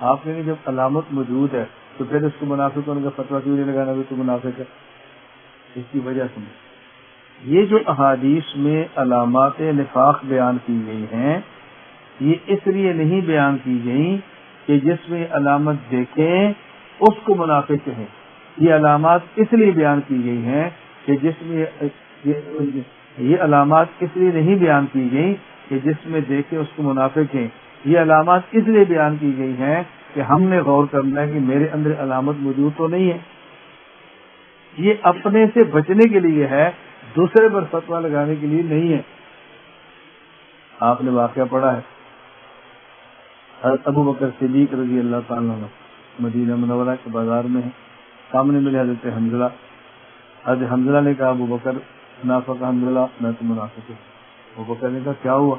آپ نے جب علامت موجود ہے تو پھر اس کو منافق ہونے کا فتویٰ کیوں نہیں لگانا کہ تو منافق ہے؟ اس کی وجہ سمجھ، یہ جو احادیث میں علامات نفاق بیان کی گئی ہیں یہ اس لیے نہیں بیان کی گئی کہ جس میں علامت دیکھیں اس کو منافق کہیں، یہ علامات اس لیے بیان کی گئی ہیں کہ جس میں یہ علامات اس لیے نہیں بیان کی گئی کہ جس میں دیکھے اس کو منافق ہیں، یہ علامات اس لیے بیان کی گئی ہیں کہ ہم نے غور کرنا ہے کہ میرے اندر علامت موجود تو نہیں ہے۔ یہ اپنے سے بچنے کے لیے ہے، دوسرے پر فتویٰ لگانے کے لیے نہیں ہے۔ آپ نے واقعہ پڑھا ہے، حضرت ابو بکر صدیق رضی اللہ تعالیٰ عنہ مدینہ منورہ کے بازار میں ہے، سامنے ملے حضرت حنظلہ۔ حضرت حنظلہ نے کہا ابو بکر منافق حنظلہ میں تو منافق ہوں۔ ابو بکر نے کہا کیا ہوا؟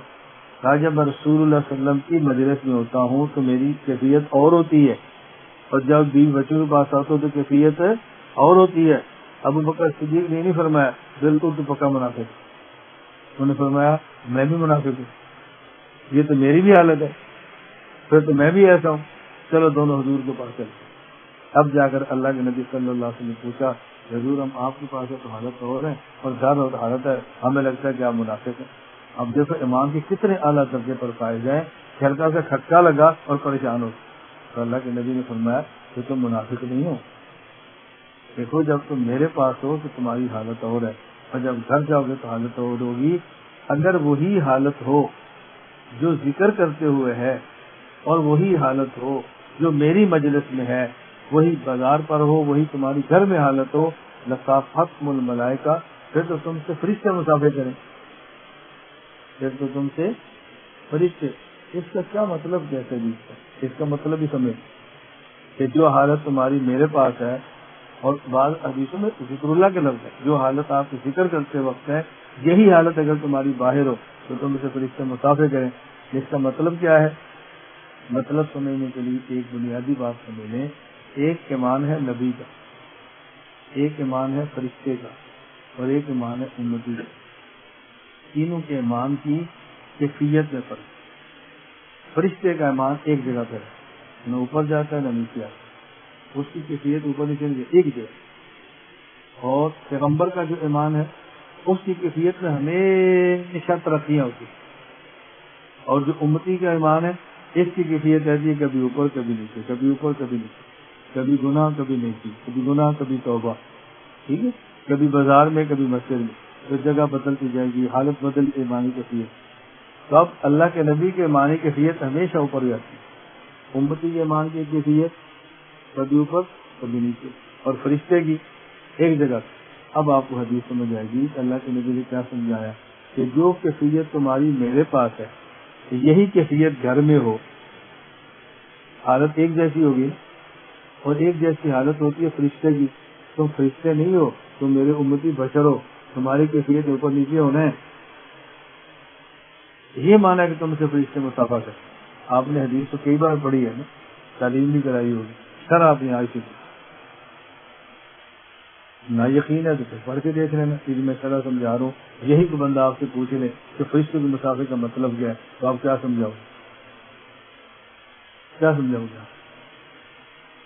کہا جب میں رسول اللہ صلی اللہ علیہ وسلم کی مجلس میں ہوتا ہوں تو میری کیفیت اور ہوتی ہے، اور جب بیوی بچوں کے پاس آتا ہوں تو کیفیت اور ہوتی ہے۔ ابو بکر صدیق نے نہیں فرمایا بالکل تو پکا منافق، انہوں نے فرمایا میں بھی منافق ہوں، یہ تو میری بھی حالت ہے، پھر تو میں بھی ایسا ہوں، چلو دونوں حضور کے پاس چلتے۔ اب جا کر اللہ کے نبی صلی اللہ علیہ وسلم نے پوچھا حضور ہم آپ کے پاس ہے تو حالت اور ہے اور گھر اور حالت ہے، ہمیں لگتا ہے کہ آپ منافق ہیں۔ اب دیکھو ایمان کے کتنے اعلیٰ درجے پر پائے جائیں، ہلکا سے کھٹکا لگا اور پریشان ہو، تو اللہ کے نبی نے فرمایا کہ تم منافق نہیں ہو، دیکھو جب تم میرے پاس ہو تو تمہاری حالت اور ہے، اور جب گھر جاؤ گے تو حالت اور ہوگی۔ اگر وہی حالت ہو جو ذکر کرتے ہوئے ہے اور وہی حالت ہو جو میری مجلس میں ہے، وہی بازار پر ہو، وہی تمہاری گھر میں حالت ہو، لصافحتکم الملائکہ، پھر تو تم سے فرشتے مصافحہ کریں، پھر تو تم سے فرشتے۔ اس کا کیا مطلب کیسے بھی اس کا مطلب ہی سمجھ کہ جو حالت تمہاری میرے پاس ہے، اور بعض حدیثوں میں ذکر اللہ کے لفظ ہے، جو حالت آپ ذکر کرتے وقت ہے یہی حالت اگر تمہاری باہر ہو تو تم سے فرشتے مصافحہ کریں۔ اس کا مطلب کیا ہے؟ مطلب سمجھنے کے لیے ایک بنیادی بات سمجھ لیں، ایک ایمان ہے نبی کا، ایک ایمان ہے فرشتے کا، اور ایک ایمان ہے امتی کا۔ تینوں کے ایمان کی کیفیت میں فرق۔ فرشتے کا ایمان ایک جگہ پر ہے، نہ اوپر جاتا ہے نہ نیچے آتا ہے، اس کی کیفیت اوپر نیچے ایک جگہ۔ اور پیغمبر کا جو ایمان ہے اس کی کیفیت میں ہمیشہ ترقیاں ہوتی ہیں، اور جو امتی کا ایمان ہے اس کی کیفیت رہتی ہے کبھی اوپر کبھی نیچے، کبھی اوپر کبھی نیچے، کبھی گناہ کبھی نیکی، کبھی گناہ کبھی توبہ، ٹھیک ہے، کبھی بازار میں کبھی مسجد میں، تو جگہ بدلتی جائے گی، حالت بدلتی ایمانی کیفیت۔ تو اب اللہ کے نبی کے ایمانی کیفیت ہمیشہ اوپر جاتی ہے، امتی کے ایمان کی کیفیت کبھی اوپر کبھی نیچے، اور فرشتے کی ایک جگہ۔ اب آپ کو حدیث سمجھ آئے گی کہ اللہ کے نبی نے کیا سمجھایا کہ جو کیفیت تمہاری میرے پاس ہے یہی کیفیت گھر میں ہو، حالت ایک جیسی ہوگی، اور ایک جیسی حالت ہوتی ہے فرشتے کی۔ تم فرشتے نہیں ہو، تم میرے امتی بشر ہو، تمہاری کیفیت اوپر نیچے ہونا ہے، یہ مانا کہ تم سے فرشتے مصافحہ کریں۔ آپ نے حدیث تو کئی بار پڑھی ہے نا، تعلیم بھی کرائی ہوگی، سر آپ نے آئی تھی نہ یقین ہے تو پھر پڑھ کے دیکھ لینا، میں سرا سمجھا رہا ہوں، یہی تو بندہ آپ سے پوچھ لے کہ فرشتوں کی مصافحہ کا مطلب کیا ہے، تو آپ کیا سمجھاؤ گے؟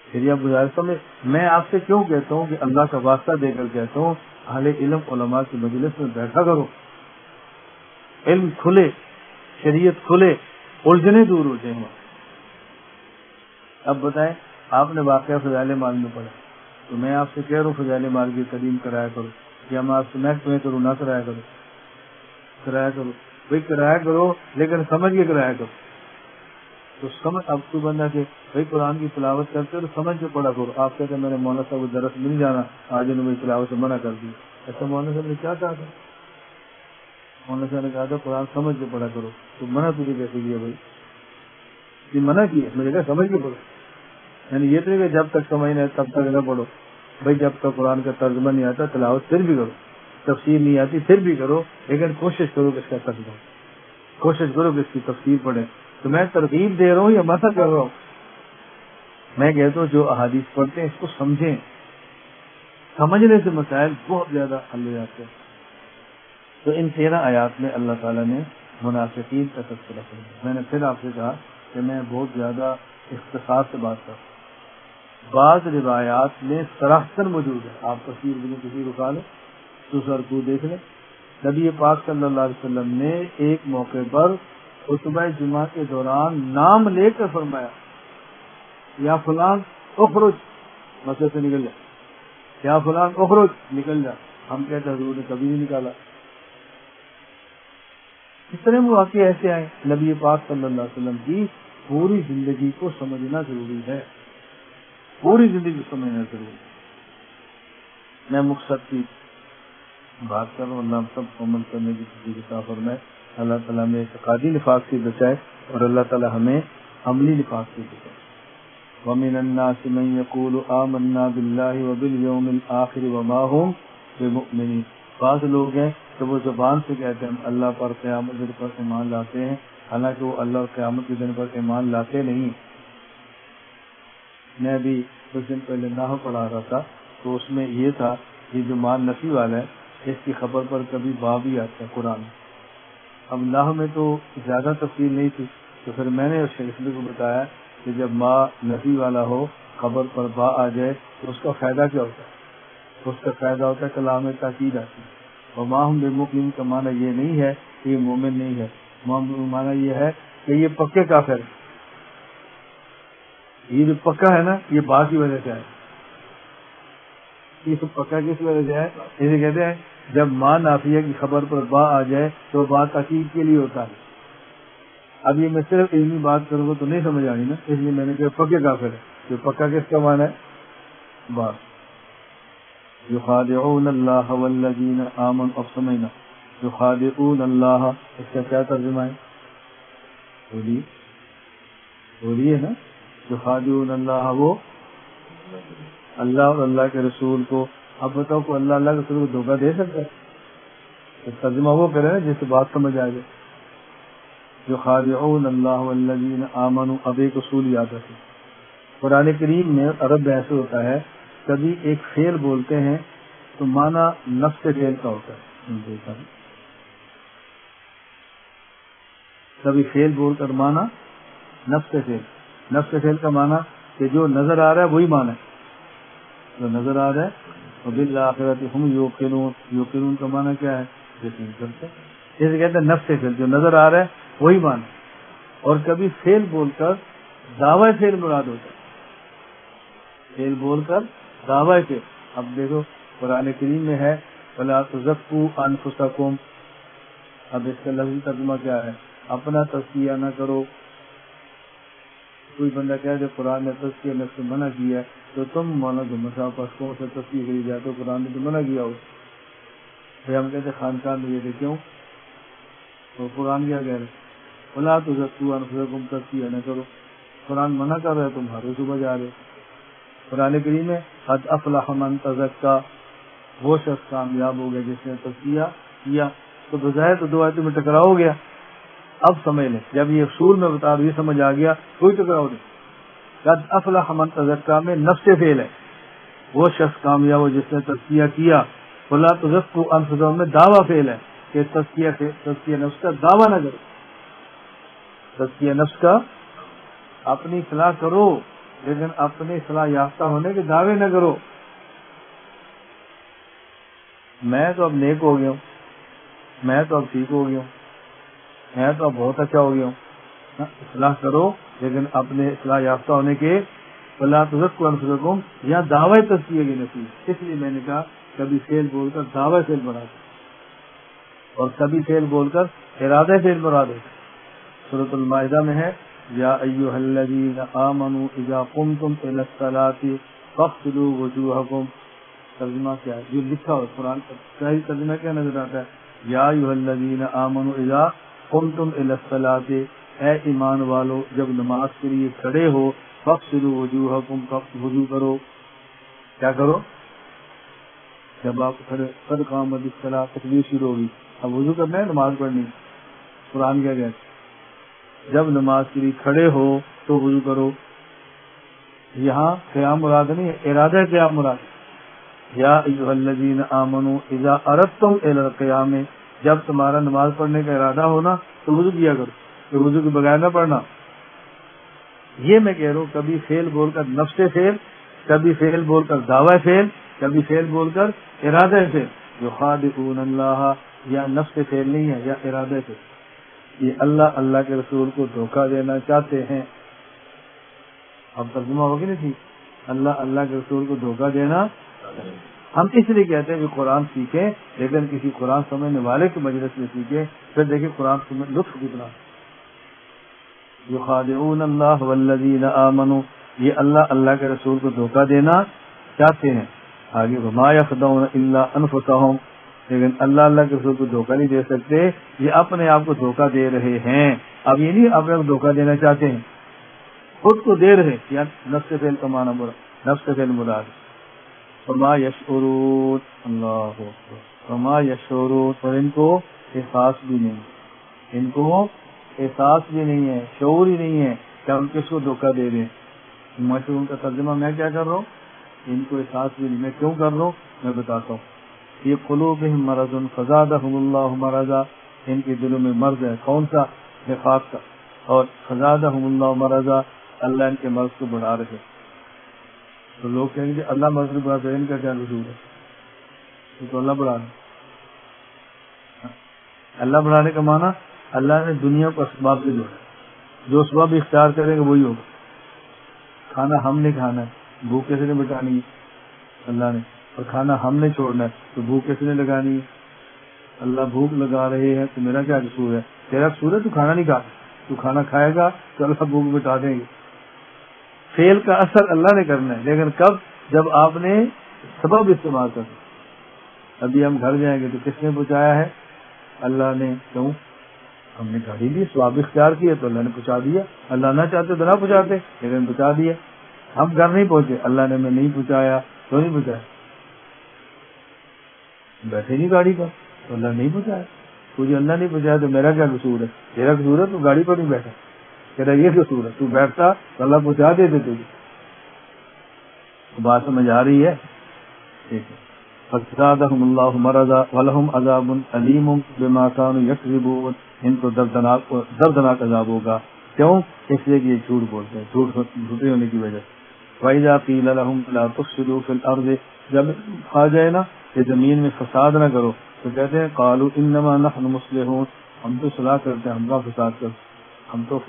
پھر آپ گزارش میں میں آپ سے کیوں کہتا ہوں کہ اللہ کا واسطہ دے کر کہتا ہوں اہل علم علماء کی مجلس میں بیٹھا کرو، علم کھلے، شریعت کھلے، الجھنیں دور ہو جائیں۔ اب بتائیں، آپ نے واقعہ فضائل مال میں پڑھا، تو میں آپ سے کہہ رہا ہوں فضائل مال کی تعلیم کرایا کرو، یا میں آپ سے میں تمہیں کروں نہ کرایا کرو بھائی کرایا کرو، لیکن سمجھ کے کرایا کرو۔ تو سمجھ، اب تو بندہ کہ بھائی قرآن کی تلاوت کرتے ہو تو سمجھ کے پڑھا کرو۔ آپ کہتے ہیں میں نے مولانا صاحب کو درس مل جانا، آج انہوں نے تلاوت سے منع کر دی، ایسا مولانا صاحب نے کیا کہا تھا؟ مولانا صاحب نے کہا تھا قرآن سمجھ کے پڑھا کرو، تو منع تجھے کیسے کیا بھائی؟ یہ منع کیا، میں نے کہا سمجھ کے پڑھو، یعنی یہ تو کہ جب تک سمجھ نہیں تب تک نہ پڑھو بھائی، جب تک قرآن کا ترجمہ نہیں آتا تلاوت پھر بھی کرو، تفسیر نہیں آتی پھر بھی کرو، لیکن کوشش کرو کہ اس کا ترجمہ، کوشش کرو کہ اس کی تفسیر پڑھیں۔ تو میں ترغیب دے رہا ہوں یا منع کر رہا ہوں؟ میں کہتا ہوں جو احادیث پڑھتے ہیں اس کو سمجھیں، سمجھنے سے مسائل بہت زیادہ حل ہو جاتے ہیں۔ تو ان 13 آیات میں اللہ تعالیٰ نے منافقین کا تذکرہ کیا۔ میں نے پھر آپ سے کہا کہ میں بہت زیادہ اختصار سے بات کرتا ہوں، بعض روایات میں صراحتاً موجود ہے، آپ تفسیر بھی کسی رکا لیں تو سرکو دیکھ لیں، نبی پاک صلی اللہ علیہ وسلم نے ایک موقع پر خطبہ جمعہ کے دوران نام لے کر فرمایا یا فلان اخرج، مسجد سے نکل جا، یا فلان اخرج نکل جا۔ ہم کہتے ہیں حضور نے کبھی نہیں نکالا۔ کتنے مواقع ایسے آئے، نبی پاک صلی اللہ علیہ وسلم کی پوری زندگی کو سمجھنا ضروری ہے، پوری زندگی کو سمجھنا ضروری ہے۔ میں مقصد کی بات کر رہا ہوں، اللہ ہم سب کو عمل کرنے کی توفیق عطا فرمائے، اللہ تعالیٰ ہمیں اعتقادی نفاق سے بچائے اور اللہ تعالیٰ ہمیں عملی نفاق سے بچائے۔ وَمِنَ النَّاسِ مَن يَقُولُ آمَنَّا بِاللَّهِ وَبِالْيَوْمِ الْآخِرِ وَمَا هُمْ بِمُؤْمِنِينَ، بعض لوگ ہیں کہ وہ زبان سے کہتے ہیں ہم اللہ پر قیامت کے دن پر ایمان لاتے ہیں، حالانکہ وہ اللہ اور قیامت کے دن پر ایمان لاتے نہیں۔ میں بھی کچھ دن پہلے نحو پڑھا رہا تھا تو اس میں یہ تھا کہ جو مان نفی والا ہے اس کی خبر پر کبھی با بھی آتا ہے قرآن میں۔ اب نحو میں تو زیادہ تفصیل نہیں تھی تو پھر میں نے اس سلسلے کو بتایا کہ جب ما نفی والا ہو خبر پر با آ جائے تو اس کا فائدہ کیا ہوتا ہے؟ اس کا فائدہ ہوتا ہے کلام تاکید آتی ہے۔ اور ما ہم بمؤمن کا معنی یہ نہیں ہے کہ یہ مومن نہیں ہے، معنی یہ ہے کہ یہ پکے کافر ہے۔ یہ جو پکا ہے نا یہ با کی وجہ سے ہے، یہ پکا کس وجہ سے ہے؟ اسے کہتے ہیں جب ما نافیہ کی خبر پر با آ جائے تو با تاکید کے لیے ہوتا ہے۔ اب یہ میں صرف علمی بات کروں گا تو نہیں سمجھ آنی نا، اس لیے میں نے کہا پکے کافر ہے۔ جو پکا کس کا معنی ہے؟ با۔ یخادعون اللہ والذین آمنوا، اب سمجھنا یخادعون اللہ اس کا کیا ترجمہ ہے؟ بولیے نا، یخادعون اللہ وہ اللہ اور اللہ کے رسول کو۔ اب بتاؤ کو اللہ کے رسول کو دھوکہ دے سکتا ہے؟ تو ترجمہ وہ کرے نا جس سے بات سمجھ آ جائے۔ یخادعون اللہ والذین آمنوا، اب ایک اصول یاد رکھیں، قرآن کریم میں عرب ایسے ہوتا ہے کبھی ایک فعل بولتے ہیں تو معنی نفس فعل کا ہوتا ہے، کبھی فعل بول کر معنی نفس فعل، نفس فعل کا معنی کہ جو نظر آ رہا ہے وہی معنی ہے، جو نظر آ رہا ہے۔ وبالآخرۃ ہم یوقنون، یوقنون کا معنی کیا ہے؟ یقین کرتے ہیں، جیسے کہتے ہیں نفس فعل جو نظر آ رہا ہے وہی معنی۔ اور کبھی فعل بول کر دعوی فعل مراد ہوتا ہے، فعل بول کر دعوی فعل۔ اب دیکھو قرآن کریم میں ہے فلا تزکوا انفسکم، اب اس کا لفظی ترجمہ کیا ہے؟ اپنا تزکیہ نہ کرو۔ کوئی بندہ کہہ دے قرآن نے تزکیہ نفس سے منع کیا ہے تو تم مولانا جو مساف پاس کون سے تزکیہ کری جائے تو قرآن نے تو منع کیا ہو۔ پھر ہم کہتے خانقاہ میں یہ دیکھیں تو قرآن کیا کہہ رہے فلا تزکوا انفسکم، تزکیہ نہ کرو، قرآن منع کر رہا ہے تم ہر صبح جا رہے۔ قرآن کریم میں قد افلح من تزکا، وہ شخص کامیاب ہو گیا جس نے تزکیہ کیا۔ تو بظاہر تو دو آیتوں میں ٹکراؤ ہو گیا۔ اب سمجھ لیں جب یہ اصول میں بتا دوں یہ سمجھ آ گیا، کوئی ٹکراؤ نہیں۔ قد افلح من تزکا میں نفس فعل ہے، وہ شخص کامیاب ہو جس نے تزکیہ کیا۔ فلا تزکوا انفسکم میں دعویٰ فعل ہے کہ تزکیہ نفس کا دعویٰ نہ کرو، تزکیہ نفس کا اپنی اصلاح کرو لیکن اپنی اصلاح یافتہ ہونے کے دعوے نہ کرو۔ میں تو اب نیک ہو گیا ہوں، میں تو اب ٹھیک ہو گیا ہوں، میں تو اب بہت اچھا ہو گیا ہوں۔ اصلاح کرو لیکن اپنے اصلاح یافتہ ہونے کے فلا تزکوا انفسکم، یا دعوی تزکیہ کی نفی۔ اس لیے میں نے کہا کبھی فعل بول کر دعوی فعل مراد اور کبھی فعل بول کر ارادہ فعل مراد ہے۔ سورۃ المائدہ میں ہے یا ایھا الذین آمنوا اذا قمتم الی الصلاۃ فاغسلوا وجوہکم، ترجمہ کیا ہے؟ جو لکھا ہو قرآن کا صحیح ترجمہ کیا نظر آتا ہے؟ یا ایھا الذین آمنوا اذا قمتم الی الصلاۃ، اے ایمان والو جب نماز کے لیے کھڑے ہو، فاغسلوا وجوہکم، وضو کرو۔ کیا کرو؟ جب آپ کھڑے قد قامت الصلاۃ، تکبیر شروع ہوگی، اب وضو کرنا ہے، نماز پڑھنی۔ قرآن کیا کہتا ہے؟ جب نماز کے لیے کھڑے ہو تو وضو کرو۔ یہاں قیام مراد نہیں ہے، ارادہ قیام مراد ہے۔ یا ایھا الذین آمنوا اذا اردتم الی القیام، جب تمہارا نماز پڑھنے کا ارادہ ہونا تو وضو کیا کرو، کہ وضو کے بغیر نہ پڑھنا۔ یہ میں کہہ رہا ہوں کبھی فعل بول کر نفس فعل، کبھی فعل بول کر دعوی فعل، کبھی فعل بول کر ارادہ فعل۔ یخادعون اللہ، یا نفس فعل نہیں ہے یا ارادہ فعل، یہ اللہ کے رسول کو دھوکہ دینا چاہتے ہیں۔ اب ترجمہ ہوگی نا ٹھیک، اللہ کے رسول کو دھوکہ دینا۔ ہم اس لیے کہتے ہیں کہ قرآن سیکھیں لیکن کسی قرآن سمجھنے والے کی مجلس میں سیکھیں، پھر دیکھیں قرآن سمجھ لطف کتنا۔ یخادعون اللہ والذین آمنوا، یہ اللہ کے رسول کو دھوکہ دینا چاہتے ہیں۔ آگے وما یخدعون الا انفسهم، لیکن اللہ کے رسول کو دھوکہ نہیں دے سکتے، یہ اپنے آپ کو دھوکہ دے رہے ہیں. اب یہ نہیں اپنے کو دھوکہ دینا چاہتے ہیں، خود کو دے رہے. یا نفس فعل کا معنی برا، نفس فعل مراد. وما یشعرون، اللہ اکبر، وما یشعرون، اور ان کو احساس بھی نہیں، ان کو احساس بھی نہیں ہے، شعور ہی نہیں ہے کہ ہم کس کو دھوکہ دے رہے ہیں. مشہور کا ترجمہ میں کیا کر رہا ہوں، ان کو احساس بھی نہیں. میں کیوں کر رہا ہوں میں بتاتا ہوں. یہ قلوبہم مرض فزادہم اللہ مرضا، ان کے دلوں میں مرض ہے. کون سا؟ نفاق کا. اور فزادہم اللہ مرضا، اللہ ان کے مرض کو بڑھا رہے. تو لوگ کہیں گے اللہ مرض کو بڑھا رہے، ان کا کیا قصور ہے؟ یہ تو اللہ بڑھا رہے. اللہ بڑھانے کا معنی اللہ نے دنیا کو اسباب سے جوڑا، جو اسباب اختیار کریں گے وہی ہوگا. کھانا ہم نے کھانا ہے، بھوک کیسے نے مٹانی ہے؟ اللہ نے. اور کھانا ہم نے چھوڑنا ہے تو بھوک کیسے نے لگانی ہے؟ اللہ. بھوک لگا رہے ہیں تو میرا کیا قصور ہے؟ تیرا قصور ہے تو کھانا نہیں کھا، تو کھانا کھائے گا تو اللہ بھوک مٹا دیں گے. فعل کا اثر اللہ نے کرنا ہے، لیکن کب؟ جب آپ نے سبب استعمال کرنا. ابھی ہم گھر جائیں گے تو کس نے پہنچایا ہے؟ اللہ نے. کیوں؟ ہم نے گاڑی لی، سواب اختیار کیا تو اللہ نے پہنچا دیا. اللہ نہ چاہتے تو نہ پہنچاتے، لیکن پہنچا دیا. ہم گھر نہیں پہنچے، اللہ نے ہمیں نہیں پہنچایا تو نہیں پہنچایا. بیٹھے نہیں گاڑی پر تو اللہ نہیں پہنچایا. تجھے اللہ نہیں پہنچایا تو میرا کیا قصور ہے؟ تیرا قصور ہے تو گاڑی پر نہیں بیٹھا، تیرا یہ قصور ہے. تو بیٹھتا تو اللہ پہنچا دیتے تجھے. بات سمجھ آ رہی ہے؟ ٹھیک ہے. فزادہم اللہ مرضا ولہم عذاب علیم بما کانوا یکذبون، ان کو دردناک عذاب ہوگا. کیوں؟ اس لیے کہ یہ جھوٹ بولتے ہیں، جھوٹے ہونے کی وجہ سے. وَإِذَا قِيلَ لَهُمْ لَا تُفْسِدُوا فِي الْأَرْضِ، جب آ جائے نا کہ زمین میں فساد نہ کرو تو کہتے ہیں قالوا انما نحن مصلحون، ہم تو اصلاح کرتے ہیں، ہم کا فساد کرتے، ہم تو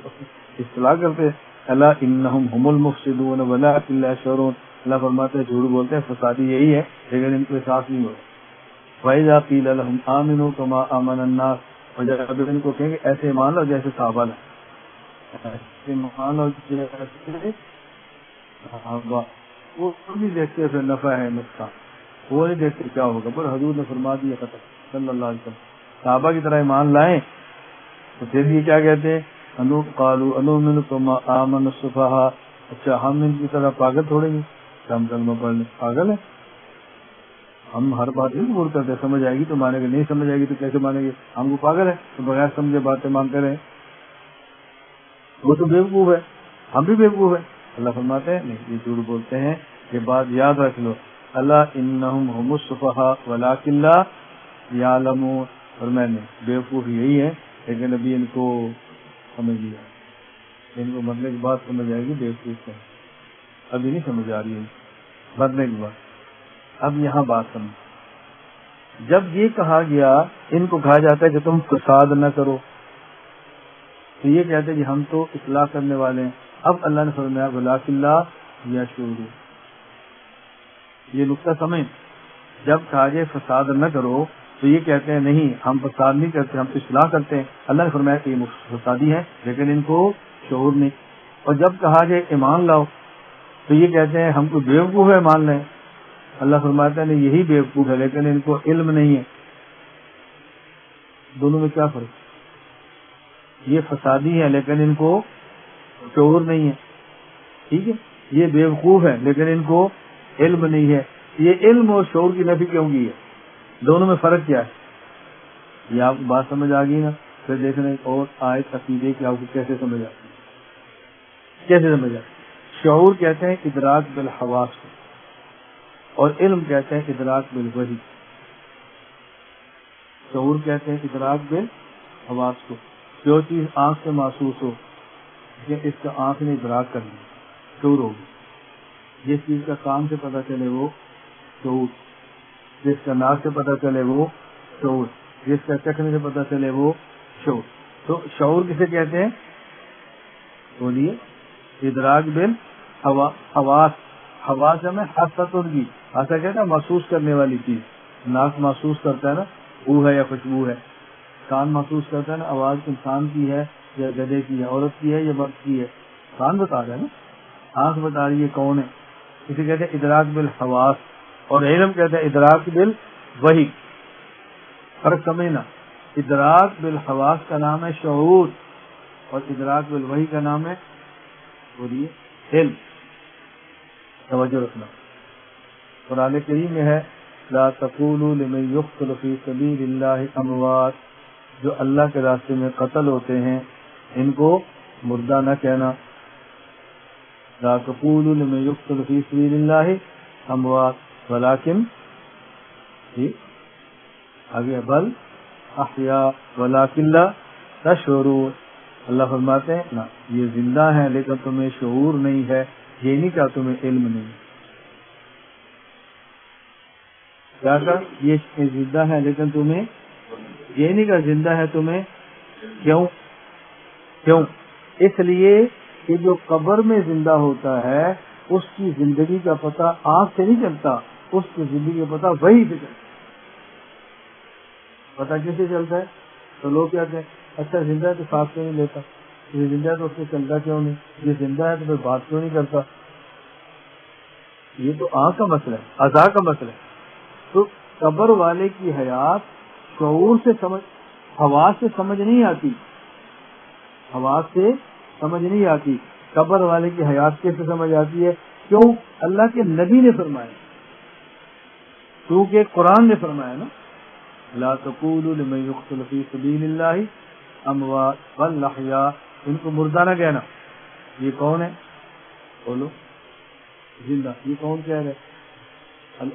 اصلاح کرتے. الا انہم هم المفسدون ولكن لا يشعرون، اللہ فرماتے ہیں جھوٹ بولتے ہیں، فسادی یہی ہے لیکن ان کو احساس نہیں ہوتا. وَإِذَا قِيلَ لَهُمْ آمِنُوا كَمَا آمَنَ النَّاسُ، اور جب ان کو کہیں گے ایسے مان لو جیسے صحابہ نے، ایسے مان لو جیسے صحابہ. وہ نہیں دیکھتے پھر نفع ہے نقصان، وہ نہیں دیکھتے کیا ہوگا، پر حضور نے فرما دیا ختم صلی اللہ علیہ وسلم. صحابہ کی طرح ایمان لائیں تو پھر یہ کیا کہتے ہیں؟ قالوا انؤمن كما آمن السفهاء، اچھا ہم ان کی طرح پاگل تھوڑے گے کہ ہم کلمہ پڑھ لیں؟ پاگل ہیں ہم، ہر بات نہیں قبول کرتے. سمجھ آئے گی تو مانیں گے، نہیں سمجھ آئے گی تو کیسے مانیں گے؟ ہم کو پاگل ہے تو بغیر سمجھے باتیں مانتے رہے. وہ تو بیوقوف ہے، ہم بھی بیوقوف ہیں. اللہ فرماتے ہیں نہیں، یہ جھوٹ بولتے ہیں. یہ بات یاد رکھ لو، اللہ انہم هم السفہاء ولکن لا یعلمون، اور میں نے بیوقوف یہی ہے لیکن ابھی ان کو سمجھ لیا، ان کو مرنے کی بات سمجھ آئے گی. بیوقوف ہے ابھی نہیں سمجھ آ رہی ہے مرنے کی بات. اب یہاں بات سمجھ، جب یہ کہا گیا، ان کو کہا جاتا ہے کہ تم فساد نہ کرو، تو یہ کہتے ہیں کہ ہم تو اصلاح کرنے والے ہیں. اب اللہ نے فرمایا ولکن لا یشعرون، یہ نقطہ سمجھ. جب کہا جائے فساد نہ کرو تو یہ کہتے ہیں نہیں ہم فساد نہیں کرتے، ہم اصلاح کرتے ہیں. اللہ نے فرمایا کہ یہ فسادی ہے لیکن ان کو شعور نہیں. اور جب کہا جائے ایمان لاؤ تو یہ کہتے ہیں ہم کو بیوقوف ہے مان لیں. اللہ فرماتا ہے نہیں یہی بیوقوف ہے لیکن ان کو علم نہیں ہے. دونوں میں کیا فرق؟ یہ فسادی ہے لیکن ان کو شعور نہیں ہے، ٹھیک ہے. یہ بیوقوف ہے لیکن ان کو علم نہیں ہے. یہ علم اور شعور کی نفی کیوں کی ہے؟ دونوں میں فرق کیا ہے؟ یہ آپ کو بات سمجھ آ گئی نا؟ پھر دیکھنا ایک اور آیت عقیدے کی آپ کو کیسے سمجھ آتی ہے، کیسے سمجھ آتی. شعور کہتے ہیں ادراک بالحواس کو، اور علم کہتے ہیں ادراک بالوحی. شعور کہتے ہیں ادراک بالحواس کو، جو چیز آنکھ سے محسوس ہو کہ اس کا آنکھ نے ادراک کر لی، شعور ہوگی. جس چیز کا کان سے پتہ چلے وہ شعور، جس کا ناک سے پتہ چلے وہ شعور، جس کا چکھنے سے پتہ چلے وہ شعور. تو شعور کسے کہتے ہیں؟ بولیے. ادراک بالحواس. حواس میں حاسۃ کی، حاسہ کہتا ہے محسوس کرنے والی چیز. ناک محسوس کرتا ہے نا بو ہے یا خوشبو ہے. کان محسوس کرتا ہے نا آواز انسان کی ہے یا گدھے کی ہے، عورت کی ہے یا مرد کی ہے. کان بتا رہا ہے نا، آنکھ بتا رہی ہے کون ہے. اسے کہتے ہیں ادراک بالحواس. اور علم کہتے ہیں ادراک بالوحی. فرق سمجھنا، ادراک بالحواس کا نام ہے شعور، اور ادراک بالوحی کا نام ہے بولیے علم. توجہ رکھنا. قرآن کریم میں ہے لا تقولوا لمن يقتل في سبيل الله اموات، جو اللہ کے راستے میں قتل ہوتے ہیں ان کو مردہ نہ کہنا. لا تقولوا لمن يقتل في سبيل الله اموات ولكن آگے بل احیاء ولكن لا تشعرون. اللہ فرماتے ہیں نا یہ زندہ ہے لیکن تمہیں شعور نہیں ہے، یہ نہیں کہا تمہیں علم نہیں. کیا کہا؟ یہ زندہ ہے لیکن تمہیں یہ نہیں کہا زندہ ہے تمہیں. کیوں؟ اس لیے کہ جو قبر میں زندہ ہوتا ہے اس کی زندگی کا پتہ آنکھ سے نہیں چلتا، اس کی زندگی کا پتہ وہی سے چلتا. پتہ کیسے چلتا ہے؟ تو لوگ کہتے ہیں اچھا زندہ ہے تو سانس کیوں نہیں لیتا، یہ زندہ ہے تو اس سے چلتا کیوں نہیں، یہ زندہ ہے تو پھر بات کیوں نہیں کرتا. یہ تو آنکھ کا مسئلہ ہے، اعضاء کا مسئلہ ہے. تو قبر والے کی حیات شعور سے سمجھ، حواس سے سمجھ نہیں آتی، حواس سے سمجھ نہیں آتی. قبر والے کی حیات کیسے سمجھ آتی ہے؟ کیوں؟ اللہ کے نبی نے فرمایا، کیونکہ قرآن نے فرمایا نا لا تقولوا لمن يقتل في سبيل الله اموات بل احياء، ان کو مردہ نہ کہنا. یہ کون ہے؟ بولو. زندہ. یہ کون کہہ رہے؟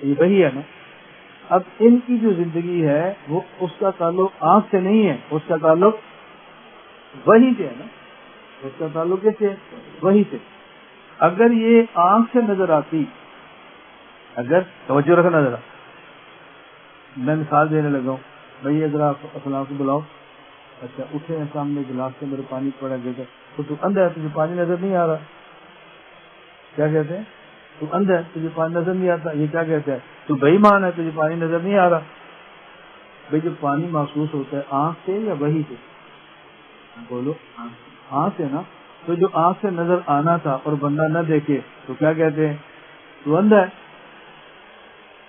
یہ وہی ہے نا. اب ان کی جو زندگی ہے وہ اس کا تعلق آنکھ سے نہیں ہے، اس کا تعلق وحی سے ہے نا. اس کا تعلق کیسے؟ وحی سے. اگر یہ آنکھ سے نظر آتی، اگر توجہ رکھنا ذرا، میں مثال دینے لگا ہوں. بھائی ذرا فلاں کو بلاؤ. اچھا اٹھے ہیں سامنے گلاس کے میرے پانی پڑا گیا تو تو اندھا ہے، تجھے پانی نظر نہیں آ رہا. کیا کہتے ہیں؟ تو اندھا ہے تجھے پانی نظر نہیں آتا. یہ کیا کہتے ہیں؟ تو بے ایمان ہے، تجھے پانی نظر نہیں آ رہا. بھائی جو پانی محسوس ہوتا ہے آنکھ سے یا وحی سے؟ بولو. آنکھ سے نا. تو جو آنکھ سے نظر آنا تھا اور بندہ نہ دیکھے تو کیا کہتے ہیں؟ تو اندھا ہے.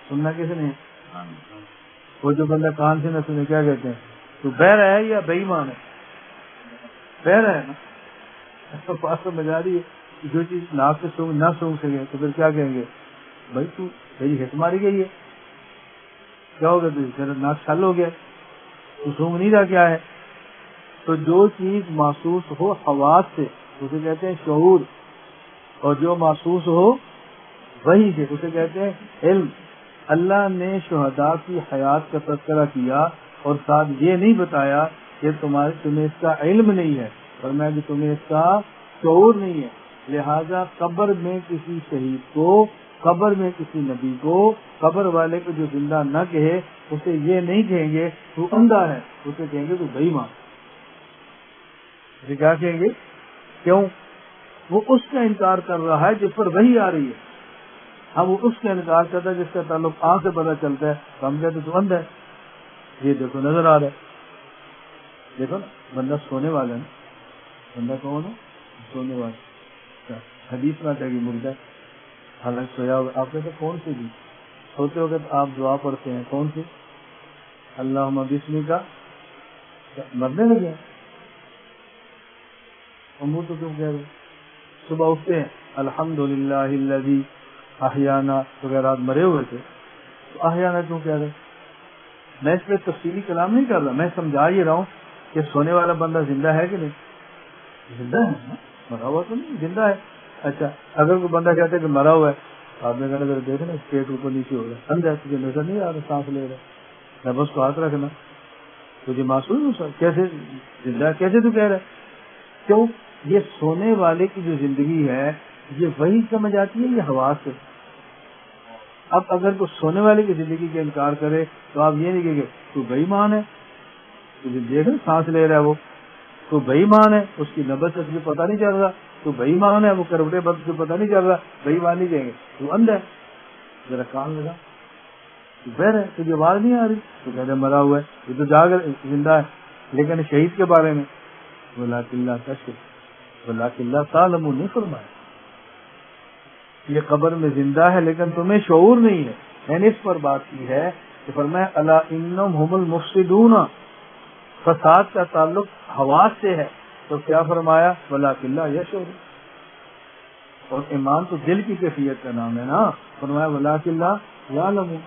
سننا کیسے نہیں؟ وہ جو بندہ کان سے نہ سنے کیا کہتے ہیں؟ تو بہرا ہے یا بے ایمان ہے؟ بہرا ہے نا. پاس میں جا رہی ہے، جو چیز ناک سے سونگ نہ سونگ سکے تو پھر کیا کہیں گے؟ بھائی تو تیری ہٹ ماری گئی ہے، کیا ہوگا؟ تیرا ناک چھل ہو گیا، تو سونگ نہیں رہا کیا ہے. تو جو چیز محسوس ہو حواس سے اسے کہتے ہیں شعور، اور جو محسوس ہو وہی سے اسے کہتے ہیں علم. اللہ نے شہداء کی حیات کا تذکرہ کیا اور ساتھ یہ نہیں بتایا کہ تمہیں اس کا علم نہیں ہے، فرمایا کہ تمہیں اس کا شعور نہیں ہے. لہذا قبر میں کسی شہید کو، قبر میں کسی نبی کو، قبر والے کو جو زندہ نہ کہے اسے یہ نہیں کہیں گے تو اندھا ہے، اسے کہیں گے تو بے ایمان. اسے کیا کہیں گے؟ کیوں؟ وہ اس کا انکار کر رہا ہے جس پر وحی آ رہی ہے. ہم وہ اس کا انکار کرتا ہے جس کا تعلق آنکھ سے پتہ چلتا ہے تو ہم کہتے تو اندھا ہے. یہ دیکھو نظر آ رہا ہے. دیکھو نا بندہ سونے والا ہے نا. بندہ کون ہے؟ سونے والا. حدیث میں آتا ہے کہ مردہ ہے، حالانکہ سویا ہوا. آپ کہتے کون سی بھی سوتے وقت آپ دعا پڑھتے ہیں کون سی؟ اللہم بسمی کا. مرنے لگے منہ تو کیوں کہہ رہے؟ صبح اٹھتے ہیں الحمدللہ الذی احیانا، تو اگر آپ مرے ہوئے تھے تو احیانا کیوں کہہ رہے؟ میں اس پہ تفصیلی کلام نہیں کر رہا، میں سمجھا یہ رہا ہوں کہ سونے والا بندہ زندہ ہے کہ نہیں؟ زندہ ہے، مرا ہوا تو نہیں، زندہ ہے. اچھا اگر کوئی بندہ کہتا ہے کہ مرا ہوا ہے، آپ نے کہا اگر دیکھ نا پیٹ اوپر نیچے ہو رہا ہے، اندھا تجھے نظر نہیں آ رہا، سانس لے رہا ہے، میں بس کو ہاتھ رکھنا تجھے محسوس ہو سر کیسے زندہ ہے؟ کیسے تو کہہ رہا ہے؟ کیوں؟ یہ سونے والے کی جو زندگی ہے یہ وہی سمجھ آتی ہے یہ حواس سے. اب اگر کوئی سونے والے کی زندگی کا انکار کرے تو آپ یہ نہیں کہیں گے تو بے ایمان ہے، تجھے دیکھ سانس لے رہا ہے وہ تو بے ایمان ہے، اس کی نبض سے تجھے پتہ نہیں چل رہا تو بے ایمان ہے، وہ کروٹے بد سے پتہ نہیں چل رہا بے ایمان نہیں کہیں گے. تو اندھا ہے، ذرا کان لگا تو بہر ہے، تجھے آواز نہیں آ رہی تو کہتے مرا ہوا ہے، یہ تو جاگ زندہ ہے. لیکن شہید کے بارے میں ولکن اللہ تشہد ولکن اللہ تعلمون نہیں فرمایا. یہ قبر میں زندہ ہے لیکن تمہیں شعور نہیں ہے. میں نے اس پر بات کی ہے کہ فرمایا الا انہم هم المفسدون، فساد کا تعلق حواس سے ہے، تو کیا فرمایا ولکن لا یشعرون، اور ایمان تو دل کی کیفیت کا نام ہے نا، فرمایا ولکن لا یعلمون۔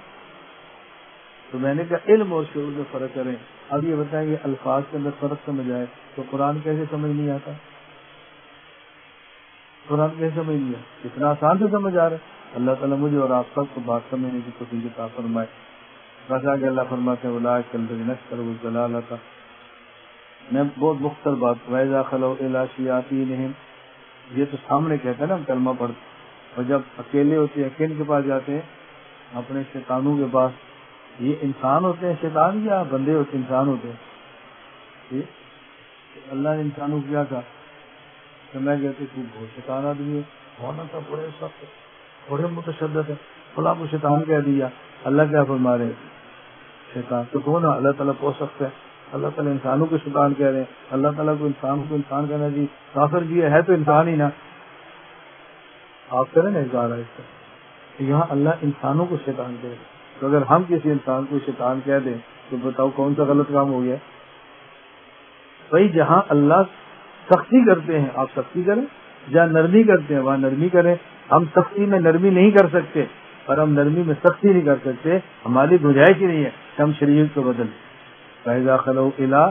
تو میں نے کہا علم اور شعور میں فرق کریں۔ اب یہ بتائیں کہ الفاظ کے اندر فرق سمجھ آئے تو قرآن کیسے سمجھ نہیں آتا؟ قرآن کیسے سمجھ نہیں آتا؟ اتنا آسان سے سمجھ آ رہا ہے۔ اللہ تعالیٰ مجھے اور آپ سب کو بات سمجھنے کی توفیق عطا فرمائے۔ بس آگے اللہ فرماتے ہیں اولئک الذین اشتروا الضلالۃ، میں بہت مختصر بات، وَإِذَا خَلَوْا إِلَىٰ شَيَاطِینِہِمْ، یہ تو سامنے کہتے ہیں نا ہم کلمہ پڑھتے، اور جب اکیلے ہوتے ہیں کن کے پاس جاتے ہیں؟ اپنے شیطانوں کے پاس۔ یہ انسان ہوتے ہیں شیطان یا بندے ہوتے ہیں؟ انسان ہوتے ہیں۔ اللہ نے انسانوں کو کیا کہا کہ میں کہتے تو بہت شیطان آدمی ہے، ہونا تھا بڑے سخت، بڑے متشدد ہے، فلاں کو شیطان کہہ دیا۔ اللہ کیا فرما رہے ہیں؟ شیطان تو کون ہے؟ اللہ تعالیٰ پوچھ سکتا ہے۔ اللہ تعالیٰ انسانوں کو شیطان کہہ رہے ہیں، اللہ تعالیٰ کو انسان کہنا جی کافر جی ہے تو انسان ہی نا، آپ کریں نا اظہار ہے اس کا۔ یہاں اللہ انسانوں کو شیطان کہہ رہے ہیں، تو اگر ہم کسی انسان کو شیطان کہہ دیں تو بتاؤ کون سا غلط کام ہو گیا؟ بھائی جہاں اللہ سختی کرتے ہیں آپ سختی کریں، جہاں نرمی کرتے ہیں وہاں نرمی کریں۔ ہم سختی میں نرمی نہیں کر سکتے، اور ہم نرمی میں سختی نہیں کر سکتے، ہماری گنجائش ہی نہیں ہے کہ ہم شریعت کو بدل۔ فَإِذَا خَلَوْا إِلَىٰ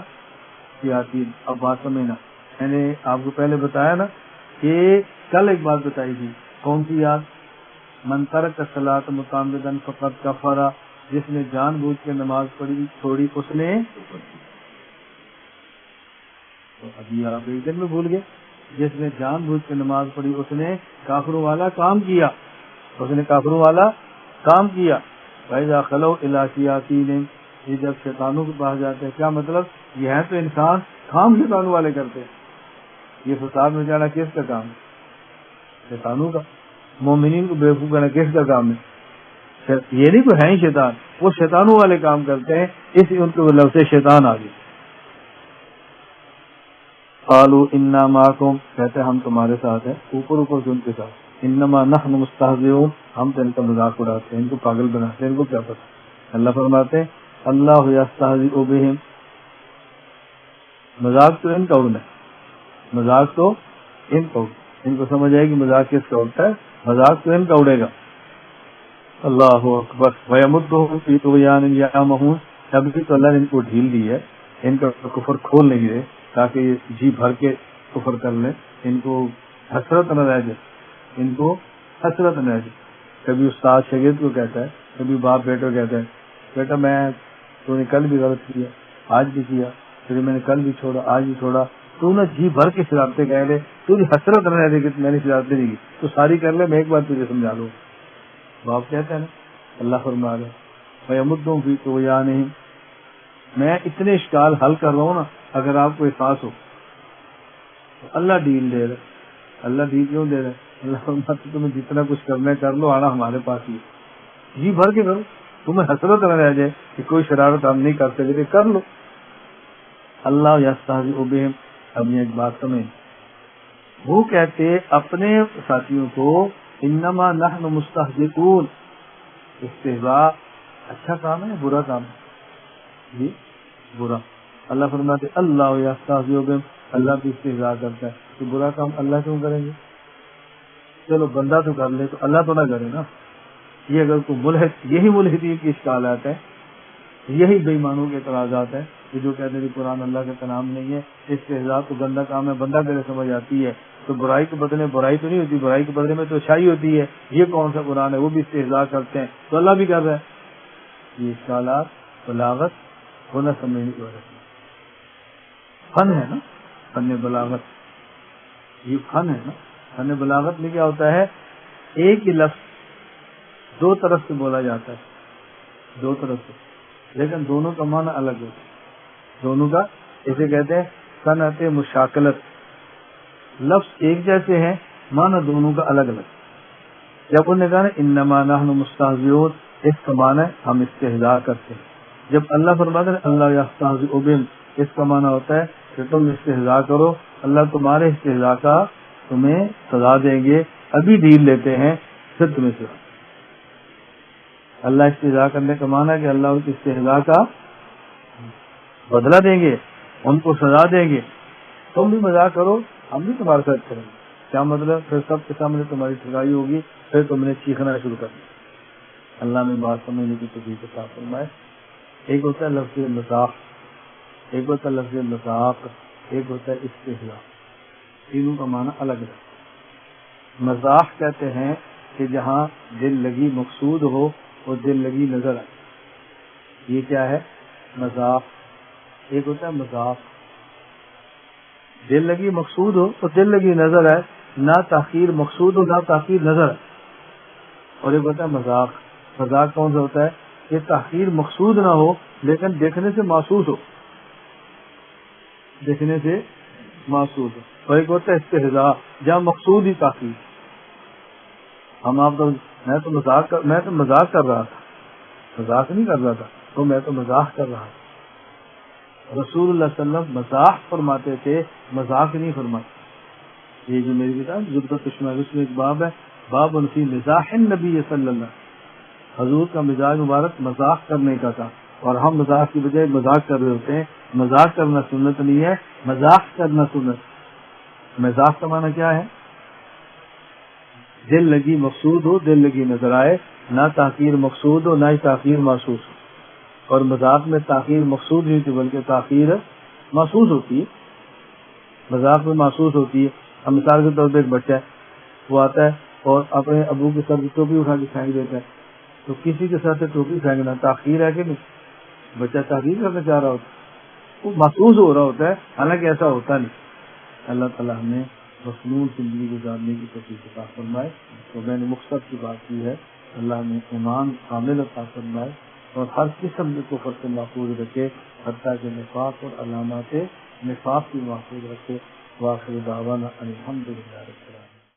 شَيَاطِینِہِمْ، اب بات سمجھنا، میں نے آپ کو پہلے بتایا نا کہ کل ایک بات بتائی تھی، کون سی یاد؟ من ترک الصلاۃ متعمدا فقد کفر، جس نے جان بوجھ کے نماز پڑھی چھوڑی اس نے، تو ابھی آپ ایک دن میں بھول گئے، جس نے جان بوجھ کے نماز پڑھی اس نے کافروں والا کام کیا، اس نے کافروں والا کام کیا۔ فَإِذَا خَلَوْا إِلَىٰ شَيَاطِینِہِمْ، یہ جب شیطانوں کے پاس جاتے ہیں، کیا مطلب؟ یہ ہے تو انسان، کام شیطانوں والے کرتے ہیں۔ یہ فساد مچانا کس کا کام ہے؟ شیطانوں کا۔ مومنین کو بیوقوف کرنا کس کا کام ہے؟ یہ نہیں کوئی ہے ہی شیطان، وہ شیطانوں والے کام کرتے ہیں، اس لیے ان کے لفظ سے شیطان آ گئی۔ قالوا انا معکم، کہتے ہیں ہم تمہارے ساتھ ہیں، اوپر اوپر سے ان کے ساتھ، انما نحن مستہزئون، ہم تو ان کا مذاق اڑاتے ہیں، ان کو پاگل بناتے ہیں، ان کو کیا پتا۔ اللہ فرماتے ہیں اللہ یستہزئ بہم، مذاق تو ان کا اڑنا ہے، مذاق تو ان کا اڑنا، ان کو سمجھ آئے گی مذاق کس کا اڑتا ہے، مذاق تو ان کا اڑے گا۔ اللہ اکبر۔ وَيَمُدُّهُمْ فِي طُغْيَانٍ يَعْمَهُونَ، ابھی تو اللہ نے ان کو ڈھیل دی ہے، ان کا کفر کھول نہیں دے تاکہ یہ جی بھر کے کفر کر لیں، ان کو حسرت نہ رہ جائے، ان کو حسرت نہ رہ جائے۔ کبھی استاد شاگرد کو کہتا ہے، کبھی باپ بیٹے کو کہتا ہے بیٹا میں تو نے کل بھی غلط کیا، آج بھی کیا، پھر میں نے کل بھی چھوڑا، آج بھی چھوڑا، تو نہ جی بھر کے شرارتیں کہہ لے، تو حسرت نہ رہ دے کہ میں نے شرارتیں نہیں کی، تو ساری کر لے، میں ایک بار تجھے سمجھا لوں۔ باپ کہتا ہے نا، اللہ فرما رہے فَيَمُدُّهُمْ فِي طُغْيَانِهِمْ، میں اتنے اشکال حل کر رہا ہوں نا، اگر آپ کو احساس ہو تو اللہ ڈیل دے رہے، اللہ ڈیل کیوں دے رہے؟ اللہ فرماتے تمہیں جتنا کچھ کرنا ہے کر لو، آنا ہمارے پاس ہی، جی بھر کے کرو، تمہیں حسرت نہ رہ جائے کہ کوئی شرارت ہم نہیں کر سکتے، کر لو۔ اللہ یستہزئ بہم، اب یہ ایک بات سمجھ، وہ کہتے اپنے ساتھیوں کو انما نحن مستہزئون، استہزاء اچھا کام ہے برا کام ہے؟ جی برا۔ اللہ فرماتے اللہ یستہزئ بہم، اللہ بھی استہزاء کرتا ہے، تو برا کام اللہ کیوں کریں گے؟ چلو بندہ تو کر لے تو اللہ تو نہ کرے نا۔ یہ اگر کوئی ملحد، یہی ملحدین کی اشکالات ہیں، یہی بے ایمانوں کے اعتراضات ہیں کہ جو کہتے ہیں قرآن اللہ کا کلام نہیں ہے، استہزاء تو گندا کام ہے، بندہ کرے سمجھ آتی ہے، تو برائی کے بدلے برائی تو نہیں ہوتی، برائی کے بدلے میں تو اچھائی ہوتی ہے، یہ کون سا قرآن ہے؟ وہ بھی استہزاء کرتے ہیں تو اللہ بھی کر رہا ہے۔ یہ اشکالات بلاغت ہونا سمجھنے کی وجہ سے فن ہے نا، فن بلاغت، یہ فن ہے نا۔ فن بلاغت میں کیا ہوتا ہے؟ ایک ہی لفظ دو طرف سے بولا جاتا ہے، دو طرف سے، لیکن دونوں کا معنی الگ ہوتا ہے، دونوں کا، اسے کہتے ہیں صنعت مشاکلت، لفظ ایک جیسے ہیں، معنی دونوں کا الگ الگ۔ جب انہوں نے کہا نا انما نحن مستہزئون، اس کا معنی ہے ہم استہزاء کرتے ہیں۔ جب اللہ فرماتا ہے اللہ یستہزئ بہم، اس کا معنی ہوتا ہے کہ تم استہزاء کرو، اللہ تمہارے استہزاء کا تمہیں سزا دیں گے، ابھی ڈیل لیتے ہیں پھر تمہیں سزا۔ اللہ استہزاء کرنے کا معنی ہے کہ اللہ اس استہزاء کا بدلہ دیں گے، ان کو سزا دیں گے. تم بھی مذاق کرو، ہم بھی تمہارے ساتھ کریں گے. کیا مطلب؟ پھر سب کے سامنے تمہاری سگائی ہوگی، پھر تم نے چیخنا شروع کر دیا. اللہ میں بات سمجھنے کی توفیق عطا فرمائے. ایک ہوتا ہے لفظ مذاق، ایک ہوتا ہے لفظ مذاق، ایک ہوتا ہے استہزاء. تینوں کا معنی الگ ہے. مذاق کہتے ہیں کہ جہاں دل لگی مقصود ہو اور دل لگی نظر آئے، یہ کیا ہے؟ مذاق. ایک ہوتا ہے مذاق، دل لگی مقصود ہو اور دل لگی نظر آئے، نہ تاخیر مقصود ہو نہ تاخیر نظر آئے. اور ایک ہوتا ہے مذاق. مذاق کون سا ہوتا ہے؟ کہ تاخیر مقصود نہ ہو لیکن دیکھنے سے محسوس ہو، دیکھنے سے محسوس ہو. اور ایک ہوتا ہے استہزاء، جہاں مقصود ہی تاخیر. ہم آپ تو میں تو مذاق کر رہا تھا، مذاق نہیں کر رہا تھا، تو میں تو مذاق کر رہا تھا. رسول اللہ صلی اللہ علیہ وسلم مذاق فرماتے تھے، مذاق نہیں فرماتے. یہ جو میری کتاب ضرورت اس میں ایک باب ہے، باب فی مزاح النبی صلی اللہ علیہ وسلم. حضور کا مزاج مبارک مذاق کرنے کا تھا، اور ہم مذاق کی بجائے مذاق کر رہے ہوتے ہیں. مذاق کرنا سنت نہیں ہے، مذاق کرنا سنت. مذاق کا معنی کیا ہے؟ دل لگی مقصود ہو، دل لگی نظر آئے، نہ تاخیر مقصود ہو نہ ہی تاخیر محسوس ہو. اور مذاق میں تاخیر مقصود نہیں ہوتی بلکہ تاخیر محسوس ہوتی ہے. مذاق میں محسوس ہوتی ہے. اب مثال کے طور پہ ایک بچہ ہے، وہ آتا ہے اور اپنے ابو کے سر کی ٹوپی اٹھا کے پھینک دیتا ہے. تو کسی کے سر سے ٹوپی پھینکنا تاخیر ہے کہ نہیں؟ بچہ تاخیر کرنا چاہ رہا ہوتا ہے، وہ محسوس ہو رہا ہوتا ہے، حالانکہ ایسا ہوتا نہیں. اللہ تعالیٰ ہمیں مصنون زندگی گزارنے کی توفیق عطا فرمائے. تو میں نے مقصد کی بات کی ہے، اللہ نے ایمان کامل عطا فرمائے اور ہر قسم کے کفر سے محفوظ رکھے، حتیٰ کہ نفاق اور علامات نفاق کی محفوظ رکھے. وآخر دعوانا الحمدللہ رب العالمین.